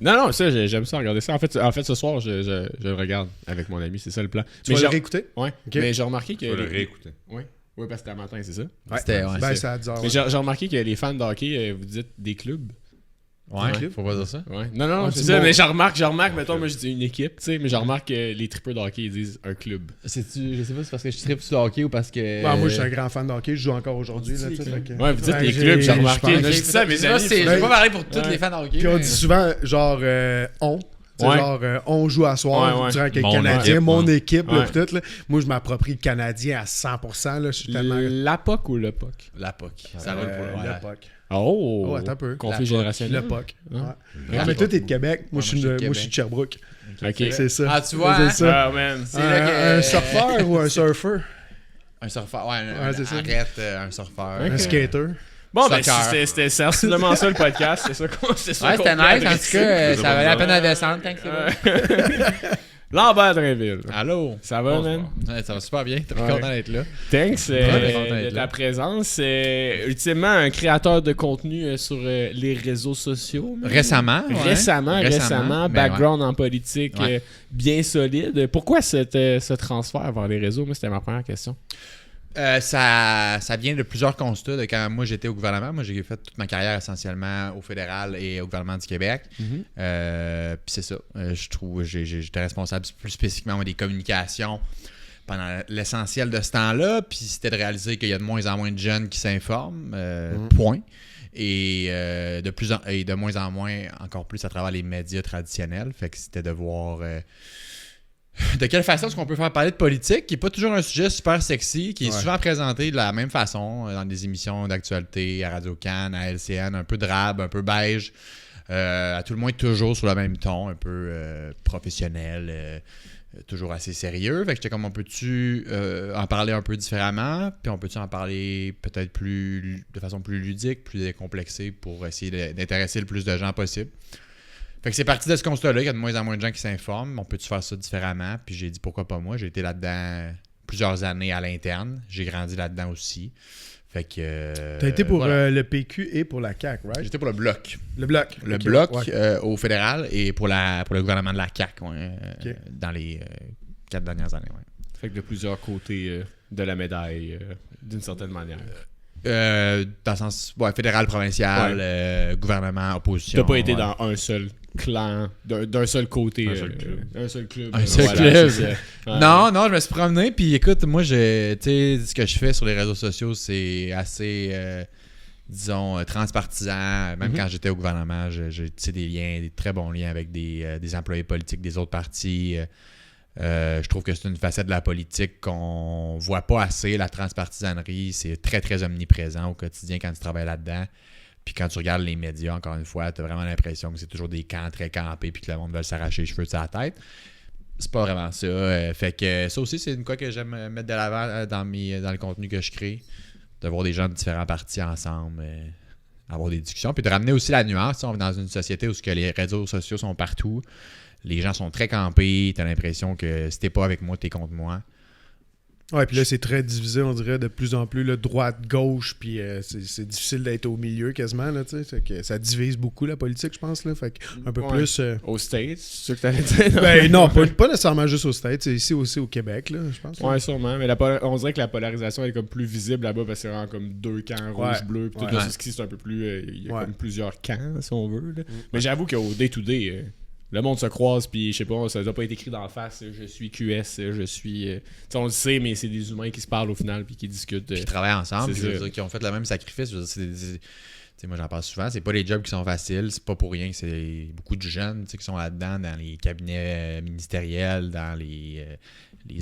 Non, ça, j'aime ça, regarder ça. En fait, ce soir, je le regarde avec mon ami, c'est ça le plan. Tu vas le réécouter? Ouais, Okay. mais j'ai remarqué que... Tu vas le réécouter. Oui, parce que c'était à matin, c'est ça? Ouais. C'était, ouais. Ben, c'est à 10 heures. Mais j'ai remarqué que les fans de hockey, vous dites des clubs. Ouais, faut pas dire ça. Ouais. Non, c'est c'est ça, bon. mais je remarque, mettons, moi je dis une équipe, tu sais, mais je remarque que les tripeurs de hockey, ils disent un club. Je sais pas si c'est parce que je tripe sur le hockey ou parce que. Ben, moi, je suis un grand fan de hockey. Je joue encore aujourd'hui. Là, tu sais, fait que- Ouais, vous dites Ouais, les j'ai- clubs, j'ai je remarqué. pense. Là, je dis ça à mes amis. C'est pas pareil pour tous les fans de hockey. Puis on mais- dit souvent, genre, on. Tu sais, Ouais. genre, on joue à soir, Ouais. tu dirais, avec Mon le Canadien, équipe, mon ouais. équipe, là, Ouais. pis tout, là. Moi, je m'approprie le Canadien à 100%, là. Je suis tellement. La POC ou le POC? La POC. Ça roule pour le le POC. Oh! Oh, attends un peu. Conflit La générationnel. Le POC. Ouais. Ah. Ah, mais toi, t'es de Québec. Moi, je suis moi, je suis de de Québec. Sherbrooke. Ok. C'est ça. Ah, tu vois, C'est hein? ça. Ah, man. C'est là que- Un surfeur ou un surfeur? Un surfeur. Ouais, c'est ça. arrête, un surfeur. Ok. Un skater? Bon, ben, Soccer. c'était sensiblement ça le podcast. C'est ça qu'on Ouais, c'était qu'on nice. En apprécie. tout cas, ça valait la peine de descendre quand c'est bon. Lambert Drainville. Allô? Ça va, man? Ouais, ça va super bien. Très Ouais. content d'être là. Thanks Ouais, content d'être de là. ta présence. Ultimement, un créateur de contenu sur les réseaux sociaux. man. Récemment. ouais. Récemment, mais background en politique Ouais. bien solide. Pourquoi ce transfert vers les réseaux? Moi, c'était ma première question. Ça vient de plusieurs constats de quand moi j'étais au gouvernement. Moi, j'ai fait toute ma carrière essentiellement au fédéral et au gouvernement du Québec. Puis c'est ça. Je trouve j'étais responsable plus spécifiquement moi, des communications pendant l'essentiel de ce temps-là. Puis c'était de réaliser qu'il y a de moins en moins de jeunes qui s'informent. Point. Et de moins en moins, encore plus à travers les médias traditionnels. Fait que c'était de voir de quelle façon est-ce qu'on peut faire parler de politique, qui n'est pas toujours un sujet super sexy, qui est souvent présenté de la même façon dans des émissions d'actualité à Radio-Can, à LCN, un peu drabe, un peu beige, à tout le moins toujours sur le même ton, un peu professionnel, toujours assez sérieux. Fait que j'étais comme, on peut-tu en parler un peu différemment, puis on peut-tu en parler peut-être de façon plus ludique, plus décomplexée pour essayer d'intéresser le plus de gens possible. Fait que c'est parti de ce constat-là, il y a de moins en moins de gens qui s'informent. On peut-tu faire ça différemment? Puis j'ai dit pourquoi pas moi. J'ai été là-dedans plusieurs années à l'interne. J'ai grandi là-dedans aussi. Fait que. T'as été pour voilà. le PQ et pour la CAQ, right? J'étais pour le Bloc. Le Bloc. Le Ok, Bloc ouais. au fédéral et pour le gouvernement de la CAQ Ok. dans les 4 dernières années. Ouais. Fait que de plusieurs côtés de la médaille, d'une certaine manière. Dans le sens fédéral, provincial, gouvernement, opposition. T'as pas été ouais. dans un seul clan, d'un seul côté. Un seul club. Un seul club. Un seul voilà, club. c'est ça. Ouais. Non, je me suis promené, puis écoute, moi, tu sais, ce que je fais sur les réseaux sociaux, c'est assez, disons, transpartisan. Même quand j'étais au gouvernement, j'ai tissé des liens, des très bons liens avec des employés politiques des autres partis. Je trouve que c'est une facette de la politique qu'on voit pas assez, la transpartisanerie. C'est très, très omniprésent au quotidien quand tu travailles là-dedans. Puis quand tu regardes les médias, encore une fois, tu as vraiment l'impression que c'est toujours des camps très campés puis que le monde veut s'arracher les cheveux de sa tête. C'est pas vraiment ça. Fait que ça aussi, c'est une quoi que j'aime mettre de l'avant dans le contenu que je crée. De voir des gens de différents partis ensemble, avoir des discussions. Puis de ramener aussi la nuance. On est dans une société où les réseaux sociaux sont partout. Les gens sont très campés. Tu as l'impression que si t'es pas avec moi, t'es contre moi. Ouais, puis là, c'est très divisé, on dirait, de plus en plus, là, droite-gauche, puis c'est difficile d'être au milieu quasiment, là, tu sais. Fait que ça divise beaucoup, la politique, je pense, là. Fait que un peu Ouais. plus... Aux States, c'est ça que t'allais dire? Ben non, pas nécessairement juste aux States, c'est ici aussi au Québec, là, je pense. Ouais, sûrement. Mais on dirait que la polarisation est comme plus visible là-bas parce que c'est vraiment comme deux camps, rouge, bleu. Puis tout Ouais. là, ce qui c'est un peu plus. Il y a Ouais. comme plusieurs camps, si on veut. Là. Mais j'avoue qu'au day-to-day, le monde se croise, puis je sais pas, ça doit pas être écrit d'en face. Je suis QS, je suis. Tu sais, on le sait, mais c'est des humains qui se parlent au final puis qui discutent. Puis qui travaillent ensemble, c'est puis je veux ça. dire, qui ont fait le même sacrifice. Je veux dire, tu sais, moi, j'en parle souvent. C'est pas les jobs qui sont faciles. C'est pas pour rien que c'est beaucoup de jeunes tu sais, qui sont là-dedans, dans les cabinets ministériels, dans les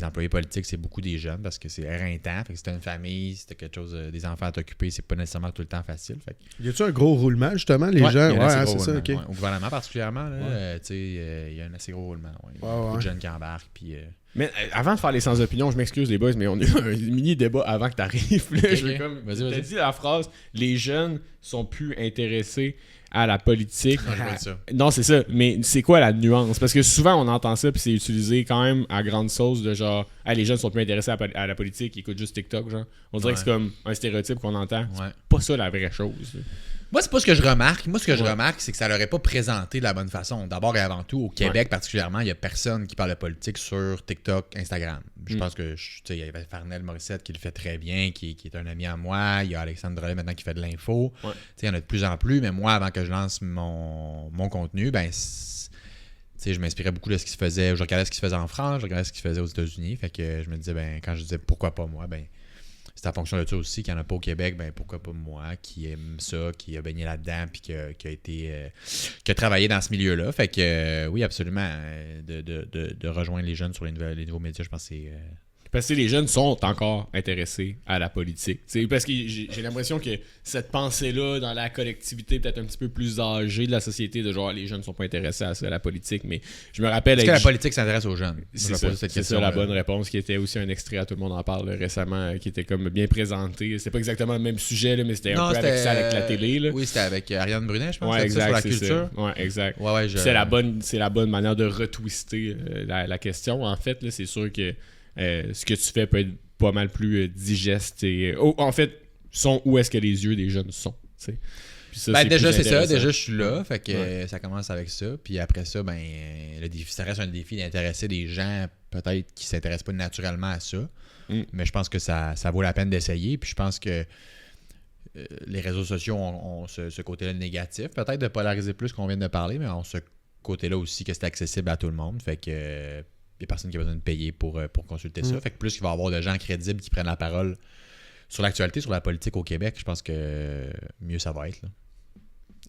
employés politiques. C'est beaucoup des jeunes parce que c'est éreintant. Fait que si t'as une famille, si t'as quelque chose, des enfants à t'occuper, c'est pas nécessairement tout le temps facile. Fait que, Y a-tu un gros roulement, justement, les Ouais, gens? il y a un Ouais, assez hein, gros c'est ça, roulement, ok. ouais. Au gouvernement particulièrement, là, tu sais, il y a un assez gros roulement. Ouais. Il y a beaucoup de jeunes qui embarquent. Puis, Mais avant de faire les sans opinion, je m'excuse les boys, mais on a eu un mini débat avant que t'arrives. Là, Ok, je vais ok. comme. Vas-y. T'as dit la phrase, les jeunes sont plus intéressés à la politique. Non, je vois ça. Non, c'est ça. Mais c'est quoi la nuance? Parce que souvent, on entend ça, puis c'est utilisé quand même à grande sauce de genre, ah, les jeunes sont plus intéressés à la politique, ils écoutent juste TikTok, genre. On dirait que c'est comme un stéréotype qu'on entend. Ouais. C'est pas ça la vraie chose. là. Moi, c'est pas ce que je remarque. Moi, ce que je remarque, c'est que ça l'aurait pas présenté de la bonne façon. D'abord et avant tout, au Québec particulièrement, il y a personne qui parle de politique sur TikTok, Instagram. Je pense que, tu sais, il y avait Farnell Morissette qui le fait très bien, qui est un ami à moi. Il y a Alexandre Drolet maintenant qui fait de l'info. Tu sais, il y en a de plus en plus. Mais moi, avant que je lance mon contenu, ben, tu sais, je m'inspirais beaucoup de ce qui se faisait. Je regardais ce qui se faisait en France, je regardais ce qui se faisait aux États-Unis. Fait que je me disais, ben, quand je disais pourquoi pas moi, ben, c'est en fonction de ça aussi, qu'il n'y en a pas au Québec, ben pourquoi pas moi, qui aime ça, qui a baigné là-dedans, puis qui a travaillé dans ce milieu-là. Fait que oui, absolument, de rejoindre les jeunes sur les nouveaux médias, je pense que c'est... Parce que les jeunes sont encore intéressés à la politique. T'sais, parce que j'ai l'impression que cette pensée-là, dans la collectivité peut-être un petit peu plus âgée de la société, de genre les jeunes ne sont pas intéressés à la politique, mais je me rappelle... Est-ce que la politique s'intéresse aux jeunes? C'est ça la bonne réponse, qui était aussi un extrait à Tout le monde en parle récemment, qui était comme bien présenté. C'était pas exactement le même sujet, là, mais c'était un peu avec ça, avec la télé. Là. Oui, c'était avec Ariane Brunet, je pense. Ouais, exact, ça, sur la culture. Ouais, exact. Ouais, c'est la bonne manière de retwister la question. En fait, là, c'est sûr que ce que tu fais peut être pas mal plus digeste et en fait sont où est-ce que les yeux des jeunes sont, tu sais. Ben, déjà c'est ça, déjà je suis là, fait que ça commence avec ça, puis après ça ben le défi, ça reste un défi d'intéresser des gens peut-être qui s'intéressent pas naturellement à ça, mais je pense que ça vaut la peine d'essayer, puis je pense que les réseaux sociaux ont ce côté-là négatif, peut-être de polariser plus qu'on vient de parler, mais ont ce côté-là aussi que c'est accessible à tout le monde, fait que il n'y a personne qui a besoin de payer pour consulter ça. Fait que plus qu'il va y avoir de gens crédibles qui prennent la parole sur l'actualité, sur la politique au Québec, je pense que mieux ça va être. Là.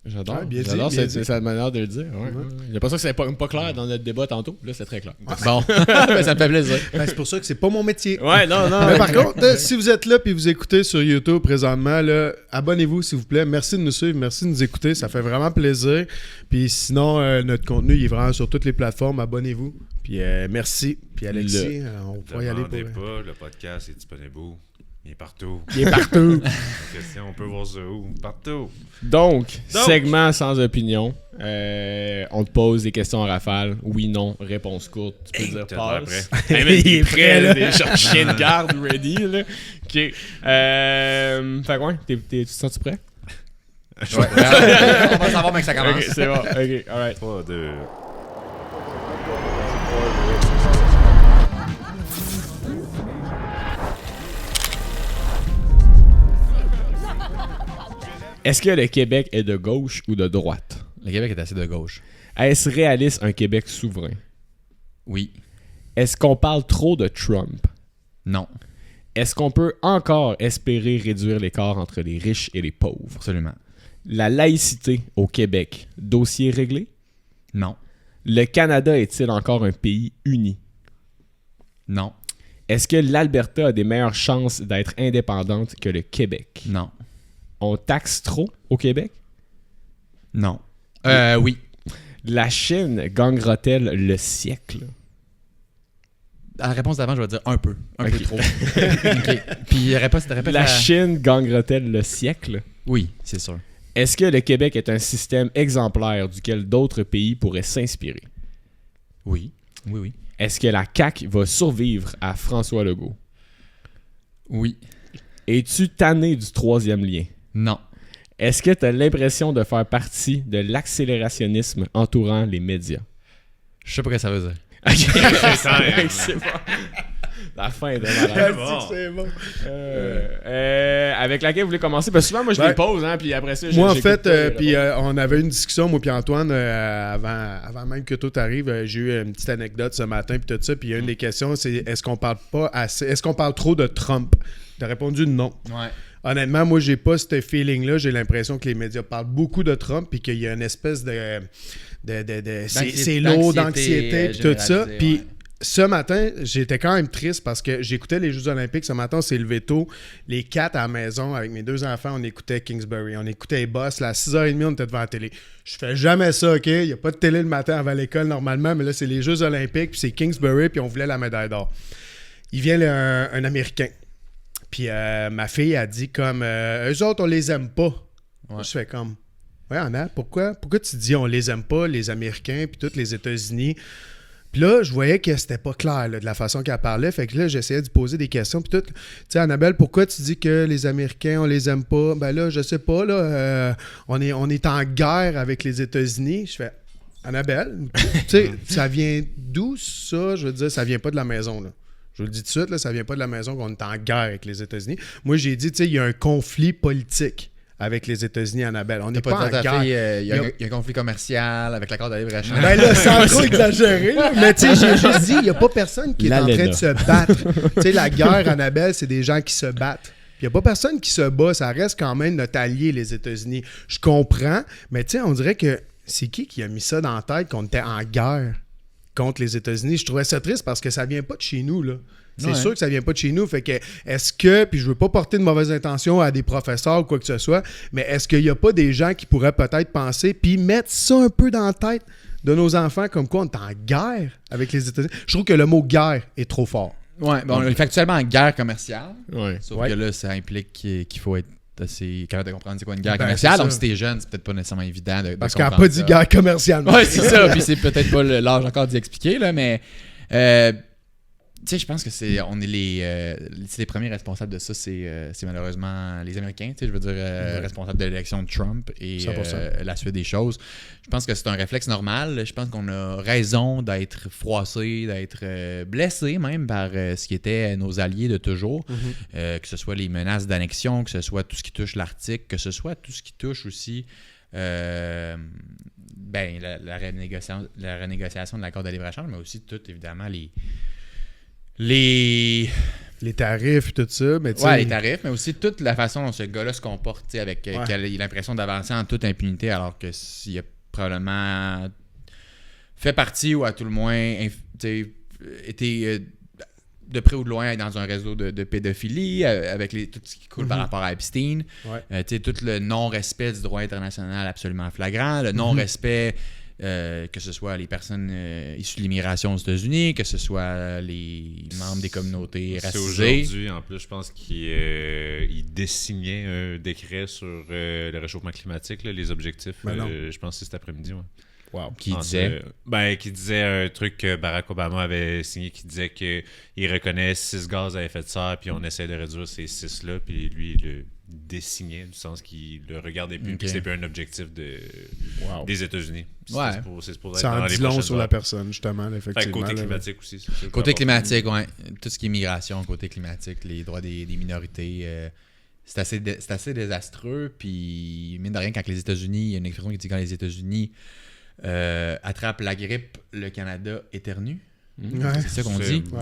J'adore. Ouais, J'adore cette manière de le dire. Ouais. J'ai l'impression que c'était pas clair dans notre débat tantôt. Là, c'est très clair. Bon, ça me fait plaisir. Ben, c'est pour ça que c'est pas mon métier. Ouais, non. Mais par contre, si vous êtes là et vous écoutez sur YouTube présentement, là, abonnez-vous s'il vous plaît. Merci de nous suivre, merci de nous écouter. Ça fait vraiment plaisir. Puis sinon, notre contenu il est vraiment sur toutes les plateformes. Abonnez-vous. Puis merci. Puis Alexis, on pourra y aller pour... pas, le podcast est disponible où? Il est partout. Il est partout. Question, on peut voir ça où? Partout. Donc, segment sans opinion. On te pose des questions en rafale. Oui, non, réponse courte. Tu peux dire passe. Il est prêt, là. Des chien de garde ready, là. OK. Fait que ouais, tu te sens-tu prêt? Ouais. On va savoir, mais que ça commence. OK, c'est bon. OK, alright. 3, 2... Est-ce que le Québec est de gauche ou de droite? Le Québec est assez de gauche. Est-ce réaliste un Québec souverain? Oui. Est-ce qu'on parle trop de Trump? Non. Est-ce qu'on peut encore espérer réduire l'écart entre les riches et les pauvres? Absolument. La laïcité au Québec, dossier réglé? Non. Le Canada est-il encore un pays uni? Non. Est-ce que l'Alberta a des meilleures chances d'être indépendante que le Québec? Non. On taxe trop au Québec? Non. Oui. La Chine gagnera-t-elle le siècle? À la réponse d'avant, je vais dire un peu. Un peu trop. Okay. Puis répète la Chine gagnera-t-elle le siècle? Oui, c'est sûr. Est-ce que le Québec est un système exemplaire duquel d'autres pays pourraient s'inspirer? Oui. Oui, oui. Est-ce que la CAQ va survivre à François Legault? Oui. Es-tu tanné du troisième lien? Non. Est-ce que tu as l'impression de faire partie de l'accélérationnisme entourant les médias? Je sais pas ce que ça veut dire. C'est bon. La fin de malade. C'est bon. Avec laquelle vous voulez commencer? Parce que souvent, moi, je les pose, hein, puis après ça, moi, en fait, puis on avait une discussion, moi puis Antoine, avant même que tout arrive. J'ai eu une petite anecdote ce matin, puis tout ça. Puis une des questions, c'est est-ce qu'on parle pas assez, est-ce qu'on parle trop de Trump? T'as répondu non. Ouais. Honnêtement, moi, j'ai pas ce feeling-là. J'ai l'impression que les médias parlent beaucoup de Trump, puis qu'il y a une espèce de c'est lourd d'anxiété, puis tout ça. Puis ce matin, j'étais quand même triste parce que j'écoutais les Jeux Olympiques. Ce matin, on s'est levé tôt. Les 4 à la maison, avec mes 2 enfants, on écoutait Kingsbury. On écoutait les Boss. Là, à 6h30, on était devant la télé. Je fais jamais ça, OK? Il n'y a pas de télé le matin avant l'école normalement, mais là, c'est les Jeux Olympiques, puis c'est Kingsbury, puis on voulait la médaille d'or. Il vient un Américain. Puis ma fille a dit comme eux autres, on les aime pas. Ouais. Je fais comme ouais, Anna, pourquoi tu dis on les aime pas, les Américains, puis tous les États-Unis? Puis là, je voyais que c'était pas clair là, de la façon qu'elle parlait. Fait que là, j'essayais de poser des questions. Puis tout, tu sais, Annabelle, pourquoi tu dis que les Américains, on les aime pas? Ben là, je sais pas, là, on est en guerre avec les États-Unis. Je fais, Annabelle, tu sais, ça vient d'où ça? Je veux dire, ça vient pas de la maison, là. Je vous le dis tout de suite, là, ça vient pas de la maison qu'on est en guerre avec les États-Unis. Moi, j'ai dit, tu sais, il y a un conflit politique avec les États-Unis, Annabelle. On n'est pas en guerre. Il y a un conflit commercial avec l'accord de libre-échange. Ben là, sans trop exagérer, là, mais tu sais, j'ai juste dit, il n'y a pas personne qui est en train de se battre. Tu sais, la guerre, Annabelle, c'est des gens qui se battent. Puis il n'y a pas personne qui se bat. Ça reste quand même notre allié, les États-Unis. Je comprends, mais tu sais, on dirait que c'est qui a mis ça dans la tête qu'on était en guerre contre les États-Unis? Je trouvais ça triste parce que ça vient pas de chez nous, là. C'est sûr que ça vient pas de chez nous. Fait que, est-ce que, puis je veux pas porter de mauvaises intentions à des professeurs ou quoi que ce soit, mais est-ce qu'il y a pas des gens qui pourraient peut-être penser puis mettre ça un peu dans la tête de nos enfants comme quoi on est en guerre avec les États-Unis? Je trouve que le mot guerre est trop fort. Ouais, bon, on est factuellement en guerre commerciale. Ouais. Sauf que là, ça implique qu'il faut être assez capable de comprendre c'est quoi une guerre commerciale. Donc, si t'es jeune, c'est peut-être pas nécessairement évident de parce qu'elle n'a pas dit guerre commerciale. Ouais, c'est ça. Puis c'est peut-être pas l'âge encore d'y expliquer, là, mais tu sais, je pense que c'est les premiers responsables de ça, c'est malheureusement les Américains. Tu sais, je veux dire, responsables de l'élection de Trump et la suite des choses. Je pense que c'est un réflexe normal. Je pense qu'on a raison d'être froissé, d'être blessé même par ce qui était nos alliés de toujours. Que ce soit les menaces d'annexion, que ce soit tout ce qui touche l'Arctique, que ce soit tout ce qui touche aussi la renégociation de l'accord de libre-échange, mais aussi tout, évidemment, les tarifs, tout ça. Mais les tarifs, mais aussi toute la façon dont ce gars-là se comporte, avec qu'il a l'impression d'avancer en toute impunité, alors que s'il a probablement fait partie, ou à tout le moins été de près ou de loin dans un réseau de pédophilie, avec tout ce qui coule par rapport à Epstein, tout le non-respect du droit international absolument flagrant, le non-respect que ce soit les personnes issues de l'immigration aux États-Unis, que ce soit les membres des communautés racisées. Aujourd'hui, en plus, je pense qu'il dessinait un décret sur le réchauffement climatique, là, les objectifs. Je pense que c'est cet après-midi. Ouais. Wow. Qui disait un truc que Barack Obama avait signé, qui disait qu'il reconnaît 6 gaz à effet de serre, puis on essaie de réduire ces 6-là, puis lui, il le dessinait, du sens qu'il le regardait plus, puis c'est plus un objectif des États-Unis. Ça en dit long sur la personne, justement, effectivement. Côté climatique aussi. Côté climatique, oui. Tout ce qui est migration, côté climatique, les droits des minorités, c'est assez désastreux, puis mine de rien, quand les États-Unis, il y a une expression qui dit quand les États-Unis attrape la grippe, le Canada éternue. C'est ça qu'on dit. Ouais.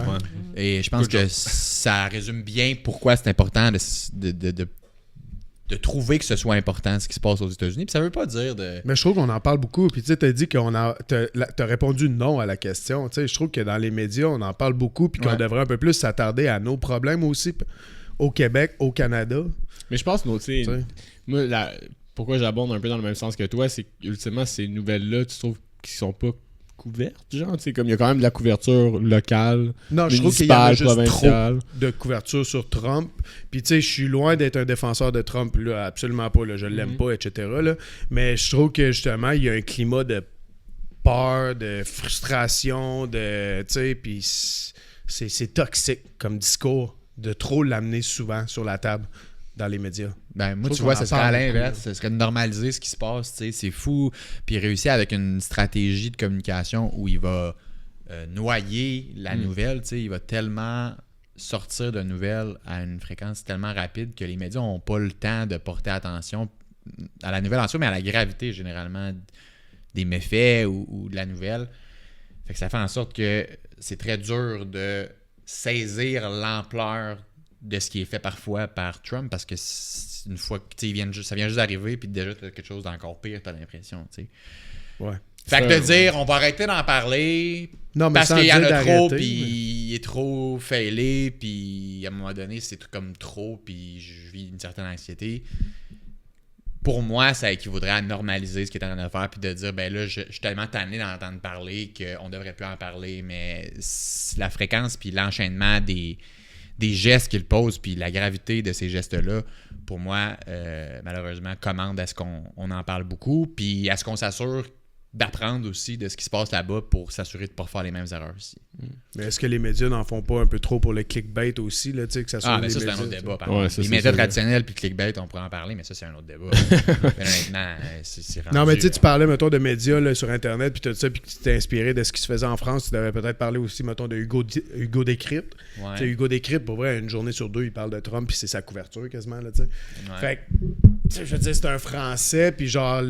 Et je pense que ça résume bien pourquoi c'est important de trouver que ce soit important ce qui se passe aux États-Unis. Puis ça veut pas dire de... Mais je trouve qu'on en parle beaucoup. Puis tu sais, t'as dit t'as répondu non à la question. Tu sais, je trouve que dans les médias, on en parle beaucoup, puis qu'on devrait un peu plus s'attarder à nos problèmes aussi au Québec, au Canada. Mais je pense que, moi, pourquoi j'abonde un peu dans le même sens que toi, c'est qu'ultimement, ces nouvelles-là, tu trouves qu'ils sont pas couvertes, genre, tu sais, comme il y a quand même de la couverture locale, non, je trouve qu'il y a juste provinciale. Trop de couverture sur Trump. Puis tu sais, je suis loin d'être un défenseur de Trump, là, absolument pas, là, je l'aime pas, etc. Là. Mais je trouve que justement, il y a un climat de peur, de frustration, de, tu sais, puis c'est toxique comme discours de trop l'amener souvent sur la table dans les médias. Ben, moi, tu vois, ce serait à l'inverse. Ce serait de normaliser ce qui se passe. C'est fou. Puis réussir avec une stratégie de communication où il va noyer la nouvelle. Il va tellement sortir de nouvelles à une fréquence tellement rapide que les médias n'ont pas le temps de porter attention à la nouvelle en soi, mais à la gravité, généralement, des méfaits ou de la nouvelle. Fait que ça fait en sorte que c'est très dur de saisir l'ampleur de ce qui est fait parfois par Trump, parce que une fois que ça vient juste d'arriver, puis déjà tu as quelque chose d'encore pire, tu as l'impression. Ouais. Fait que de dire on va arrêter d'en parler parce qu'il y en a trop, puis il est trop failé, puis à un moment donné c'est tout comme trop, puis je vis une certaine anxiété. Pour moi, ça équivaudrait à normaliser ce qui est en train de faire, puis de dire, ben là, je suis tellement tanné d'entendre parler qu'on devrait plus en parler, mais la fréquence puis l'enchaînement des gestes qu'il pose, puis la gravité de ces gestes-là, pour moi, malheureusement, commande à ce qu'on en parle beaucoup, puis à ce qu'on s'assure d'apprendre aussi de ce qui se passe là-bas pour s'assurer de ne pas faire les mêmes erreurs ici. Mais est-ce que les médias n'en font pas un peu trop pour le clickbait aussi, là, que ça soit mais ça, c'est médias, un autre débat. ça. Les médias traditionnels puis clickbait, on pourrait en parler, mais ça, c'est un autre débat. Mais honnêtement, c'est rendu... Non, mais tu parlais, mettons, de médias là, sur Internet, puis tout ça, puis que tu t'es inspiré de ce qui se faisait en France. Tu devrais peut-être parler aussi, mettons, de Hugo Décrypte. Ouais. Hugo Décrypte, pour vrai, une journée sur deux, il parle de Trump, puis c'est sa couverture quasiment, là, tu sais. Ouais. Fait que, je veux dire, c'est un Français, puis genre,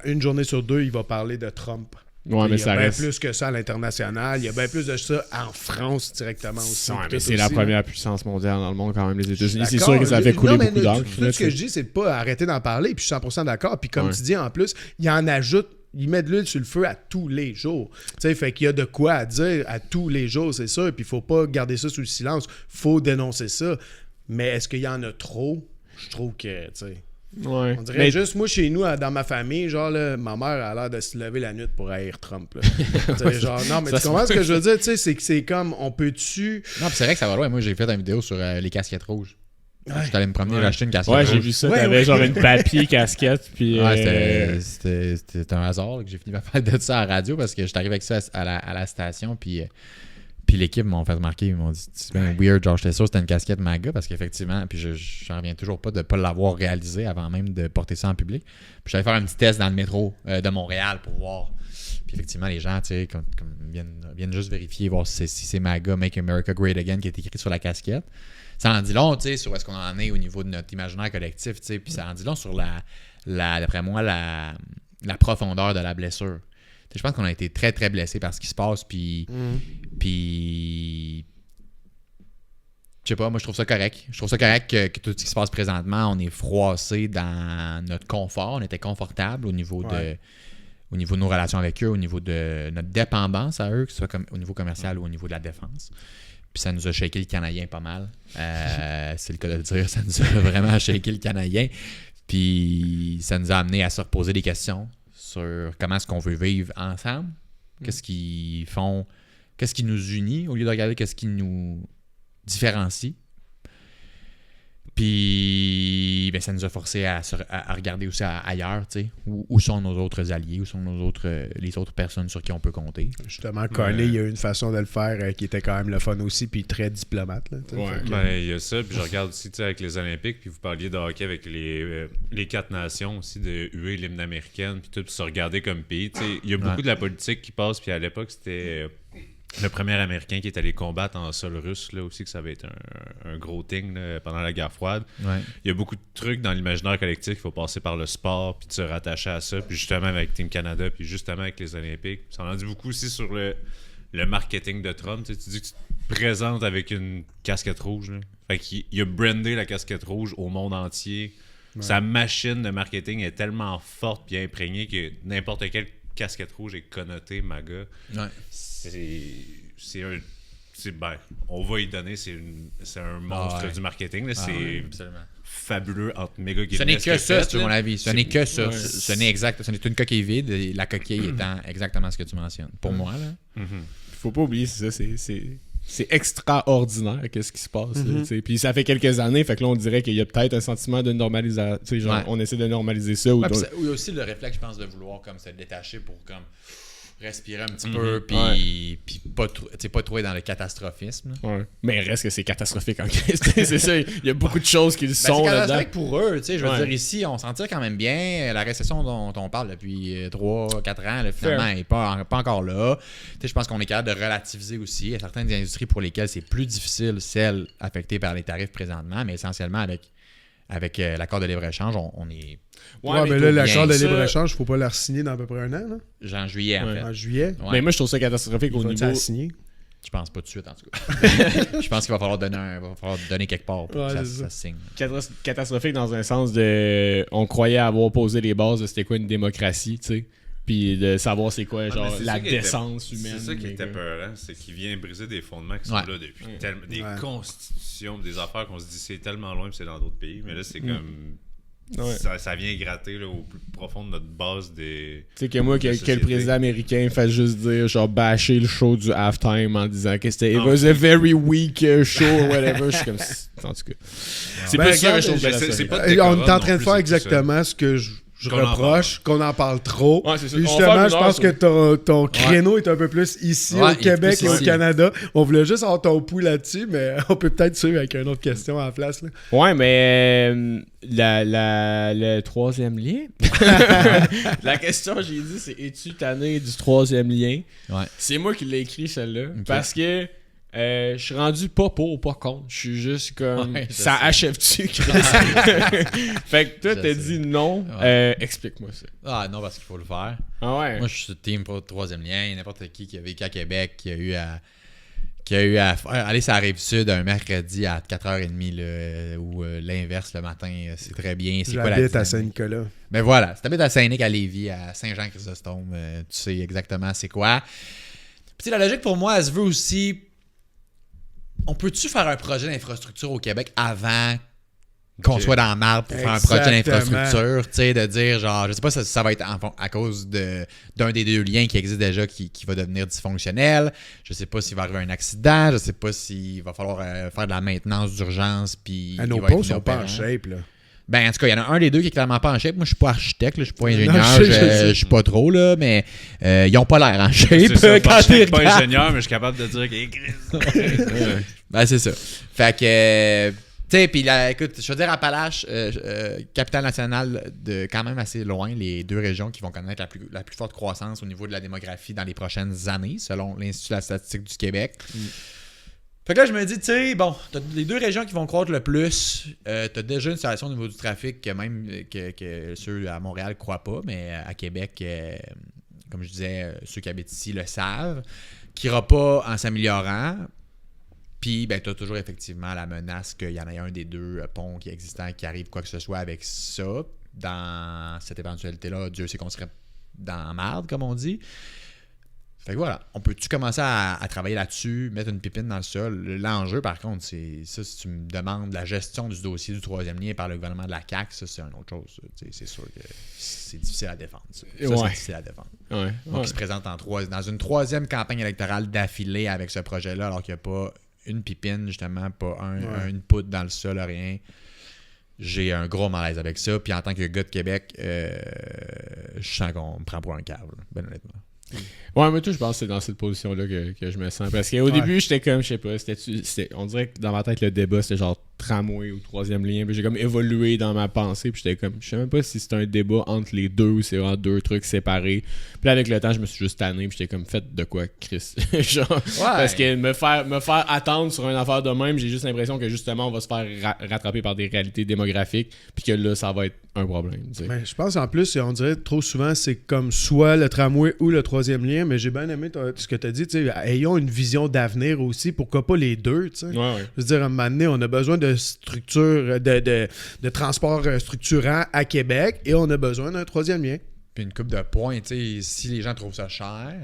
une journée sur deux, il va parler de Trump. Ouais, mais il y ça a bien reste... plus que ça à l'international. Il y a bien plus de ça en France directement aussi. Ouais, mais tout c'est la aussi, première puissance mondiale dans le monde quand même, les États-Unis. C'est D'accord. sûr que ça fait couler beaucoup d'encre. Tout ce que je dis, c'est de pas arrêter d'en parler, puis je suis 100% d'accord. Puis comme tu dis, en plus, il en ajoute, il met de l'huile sur le feu à tous les jours. Tu sais, fait qu'il y a de quoi à dire à tous les jours, c'est ça. Puis il faut pas garder ça sous le silence. Faut dénoncer ça. Mais est-ce qu'il y en a trop? Je trouve que, tu sais... Ouais. On dirait juste, moi, chez nous, dans ma famille, genre, là, ma mère a l'air de se lever la nuit pour haïr Trump. Genre, non, mais tu comprends ce que je veux dire? Tu sais, c'est que c'est comme, on peut-tu... Non, puis c'est vrai que ça va loin. Moi, j'ai fait une vidéo sur les casquettes rouges. Je suis allé me promener, j'ai acheté une casquette rouge. Ouais, j'ai vu ça. T'avais genre une papier casquette. Puis, c'était un hasard que j'ai fini par faire de ça à la radio parce que j'étais arrivé avec ça à la station. Puis l'équipe m'ont fait remarquer, ils m'ont dit c'est bien weird, genre j'étais sûr que c'était une casquette MAGA parce qu'effectivement, puis j'en reviens toujours pas de ne pas l'avoir réalisé avant même de porter ça en public. Puis j'allais faire un petit test dans le métro de Montréal pour voir. Puis effectivement, les gens, tu sais, comme viennent juste vérifier, voir si c'est MAGA, Make America Great Again, qui est écrit sur la casquette. Ça en dit long, tu sais, sur où est-ce qu'on en est au niveau de notre imaginaire collectif, tu sais. Puis ça en dit long sur d'après moi, la profondeur de la blessure. Je pense qu'on a été très, très blessés par ce qui se passe, puis je sais pas, moi je trouve ça correct. Je trouve ça correct que tout ce qui se passe présentement, on est froissé dans notre confort, on était confortable au niveau de nos relations avec eux, au niveau de notre dépendance à eux, que ce soit au niveau commercial ou au niveau de la défense. Puis ça nous a shaké le Canadien pas mal. C'est le cas de le dire, ça nous a vraiment shaké le Canadien. Puis ça nous a amené à se reposer des questions sur comment est-ce qu'on veut vivre ensemble, qu'est-ce qu'ils font, qu'est-ce qui nous unit au lieu de regarder qu'est-ce qui nous différencie. Puis ça nous a forcé à regarder aussi ailleurs, tu sais, où sont nos autres alliés, où sont les autres personnes sur qui on peut compter. Justement, Carney, il y a une façon de le faire qui était quand même le fun aussi, puis très diplomate. Là, il y a ça, puis je regarde aussi avec les Olympiques, puis vous parliez de hockey avec les 4 nations aussi, de huer l'hymne américaine, puis tout, puis se regarder comme pays. Il y a beaucoup de la politique qui passe, puis à l'époque, c'était... le premier Américain qui est allé combattre en sol russe, là aussi, que ça avait été un gros thing là, pendant la guerre froide. Ouais. Il y a beaucoup de trucs dans l'imaginaire collectif, il faut passer par le sport, puis de se rattacher à ça, puis justement avec Team Canada, puis justement avec les Olympiques. Ça en dit beaucoup aussi sur le marketing de Trump. Tu dis que tu te présentes avec une casquette rouge. Là. Fait qu'il a brandé la casquette rouge au monde entier. Ouais. Sa machine de marketing est tellement forte et imprégnée que n'importe quelle casquette rouge est connotée MAGA. Ouais. On va y donner, c'est un monstre du marketing. Là, c'est fabuleux entre méga guillemets. Ce n'est que ça, c'est mon avis. Ce n'est que ça. Ce n'est une coquille vide, et la coquille étant exactement ce que tu mentionnes. Pour moi, là. Faut pas oublier, c'est ça, c'est extraordinaire qu'est-ce qui se passe. Là, puis ça fait quelques années, fait que là on dirait qu'il y a peut-être un sentiment de normalisation. Genre, on essaie de normaliser ça. Ou aussi le réflexe, je pense, de vouloir comme se détacher pour comme respirer un petit peu, puis pas trop être dans le catastrophisme. Ouais. Mais reste que c'est catastrophique en Christ. C'est ça, il y a beaucoup de choses qui sont c'est là-dedans. catastrophique pour eux, tu sais, je veux dire, ici, on s'en tire quand même bien. La récession dont on parle depuis 3-4 ans, là, finalement, n'est pas encore là. Tu sais, je pense qu'on est capable de relativiser aussi. Il y a certaines industries pour lesquelles c'est plus difficile, celles affectées par les tarifs présentement, mais essentiellement avec l'accord de libre-échange, on est... Ouais, mais là, l'accord de libre-échange, il ne faut pas la signer dans à peu près un an. Là. En juillet, en fait. En juillet? Ouais. Mais moi, je trouve ça catastrophique au niveau... signer? Je pense pas tout de suite, en tout cas. Je pense qu'il va falloir donner quelque part pour que ça signe. Catastrophique dans un sens de... On croyait avoir posé les bases de c'était quoi une démocratie, tu sais. Puis de savoir c'est quoi, genre, la décence humaine. C'est ça qui était peurant, c'est qu'il vient briser des fondements qui sont là depuis tellement... Des constitutions, des affaires qu'on se dit c'est tellement loin que c'est dans d'autres pays. Mais là, c'est comme... Ça vient gratter là, au plus profond de notre base des... Tu sais que moi, que le président américain fasse juste dire, genre, bâcher le show du halftime en disant que c'était « It was a very weak show » ou whatever. Je suis comme... En tout cas. C'est pas ça, je trouve. On est en train de faire exactement ce que je reproche qu'on en parle trop. Ouais, c'est ça. Puis justement, je pense que ton créneau est un peu plus ici au Québec et au Canada. On voulait juste avoir ton pouls là-dessus, mais on peut peut-être suivre avec une autre question à la place. Là. Ouais, mais le troisième lien. La question, j'ai dit, c'est es-tu tanné du troisième lien? Ouais. C'est moi qui l'ai écrit, celle-là. Okay. Parce que je suis rendu pas pour ou pas contre. Je suis juste comme. Ça achève-tu, Chris? Fait que toi, t'as dit non. Ouais. Explique-moi ça. Ah non, parce qu'il faut le faire. Ah ouais. Moi, je suis team pour le troisième lien. Il y a n'importe qui a vécu à Québec, qui a eu à aller sur la Rive-Sud un mercredi à 4h30 là, ou l'inverse le matin. C'est très bien. C'est quoi la J'habite à Saint-Nicolas. Ben voilà. Si t'habites à Saint-Nic, à Lévis, à Saint-Jean-Chrysostome, tu sais exactement c'est quoi. Puis la logique pour moi, elle se veut aussi. On peut-tu faire un projet d'infrastructure au Québec avant qu'on soit dans la marde pour faire un projet d'infrastructure, tu sais, de dire genre, je sais pas si ça va être à cause d'un des deux liens qui existe déjà qui va devenir dysfonctionnel, je sais pas s'il va arriver un accident, je sais pas s'il va falloir faire de la maintenance d'urgence, puis nos ponts sont pas en shape, là. Ben, en tout cas, il y en a un des deux qui est clairement pas en shape. Moi, je suis pas architecte, là, je suis pas ingénieur, je suis pas trop, là, mais ils ont pas l'air en shape. Ça, quand je suis pas ingénieur, mais je suis capable de dire qu'il est gris. Ben, c'est ça. Fait que, tu sais, puis là, écoute, je veux dire, Appalaches, capitale nationale de quand même assez loin, les deux régions qui vont connaître la plus forte croissance au niveau de la démographie dans les prochaines années, selon l'Institut de la statistique du Québec. Fait que là, je me dis, tu sais, bon, t'as les deux régions qui vont croître le plus. T'as déjà une situation au niveau du trafic que même que ceux à Montréal ne croient pas, mais à Québec, comme je disais, ceux qui habitent ici le savent, qui n'ira pas en s'améliorant. Puis, ben, t'as toujours effectivement la menace qu'il y en ait un des deux ponts qui est existant qui arrive quoi que ce soit avec ça. Dans cette éventualité-là, Dieu sait qu'on serait dans la merde, comme on dit. Fait que voilà, on peut-tu commencer à travailler là-dessus, mettre une pépine dans le sol? L'enjeu, par contre, c'est ça, si tu me demandes la gestion du dossier du troisième lien par le gouvernement de la CAQ, ça, c'est une autre chose. C'est sûr que c'est difficile à défendre. Ça, c'est difficile à défendre. Donc, il se présente dans une troisième campagne électorale d'affilée avec ce projet-là, alors qu'il n'y a pas une pipine, justement, pas une poudre dans le sol, rien. J'ai un gros malaise avec ça. Puis en tant que gars de Québec, je sens qu'on me prend pour un câble, ben honnêtement. Ouais, mais tout, je pense que c'est dans cette position-là que je me sens. Parce qu'au début, j'étais comme, je sais pas, on dirait que dans ma tête, le débat, c'était genre tramway ou troisième lien. Puis j'ai comme évolué dans ma pensée. Puis j'étais comme, je sais même pas si c'est un débat entre les deux ou c'est vraiment deux trucs séparés. Puis là, avec le temps, je me suis juste tanné. Puis j'étais comme, faites de quoi, Chris? Genre, parce que me faire attendre sur une affaire de même, j'ai juste l'impression que justement, on va se faire rattraper par des réalités démographiques. Puis que là, ça va être un problème. Ben, je pense en plus, on dirait trop souvent, c'est comme soit le tramway ou le troisième lien. Mais j'ai bien aimé ce que tu as dit. Ayons une vision d'avenir aussi. Pourquoi pas les deux? Je veux dire, à un moment donné, on a besoin de structure, de transport structurant à Québec et on a besoin d'un troisième lien. Puis une coupe de points, si les gens trouvent ça cher,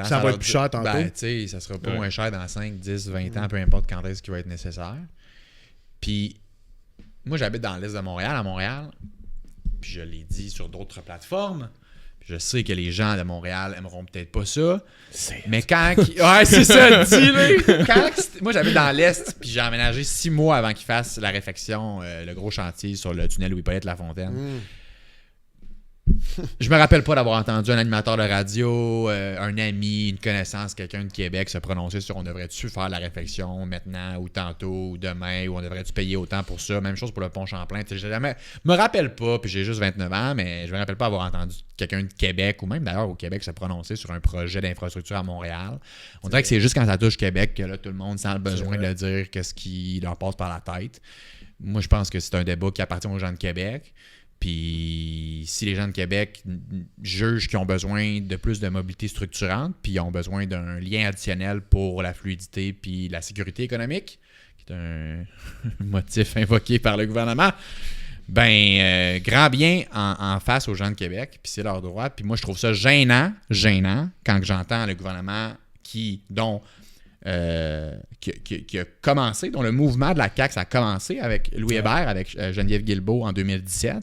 ça va être plus cher tantôt. Ben, ça sera pas moins cher dans 5, 10, 20 ans, peu importe quand est-ce qu'il va être nécessaire. Puis, moi, j'habite dans l'est de Montréal, à Montréal. Puis, je l'ai dit sur d'autres plateformes. Je sais que les gens de Montréal aimeront peut-être pas ça. Mais quand... Ouais, c'est ça, dis-le! Moi, j'habite dans l'Est, puis j'ai emménagé 6 mois avant qu'ils fassent la réfection, le gros chantier sur le tunnel Louis-Paulette-Lafontaine. Je me rappelle pas d'avoir entendu un animateur de radio, un ami, une connaissance, quelqu'un de Québec se prononcer sur on devrait-tu faire la réflexion maintenant ou tantôt ou demain ou on devrait-tu payer autant pour ça. Même chose pour le pont Champlain. Je me rappelle pas, puis j'ai juste 29 ans, mais je me rappelle pas avoir entendu quelqu'un de Québec ou même d'ailleurs au Québec se prononcer sur un projet d'infrastructure à Montréal. On dirait que c'est juste quand ça touche Québec que là tout le monde sent le besoin de dire qu'est-ce qui leur passe par la tête. Moi, je pense que c'est un débat qui appartient aux gens de Québec. Puis si les gens de Québec jugent qu'ils ont besoin de plus de mobilité structurante, puis ils ont besoin d'un lien additionnel pour la fluidité puis la sécurité économique, qui est un motif invoqué par le gouvernement, grand bien en face aux gens de Québec, puis c'est leur droit. Puis moi, je trouve ça gênant quand j'entends le gouvernement qui a commencé, dont le mouvement de la CAQ a commencé avec Louis Hébert, avec Geneviève Guilbeault en 2017.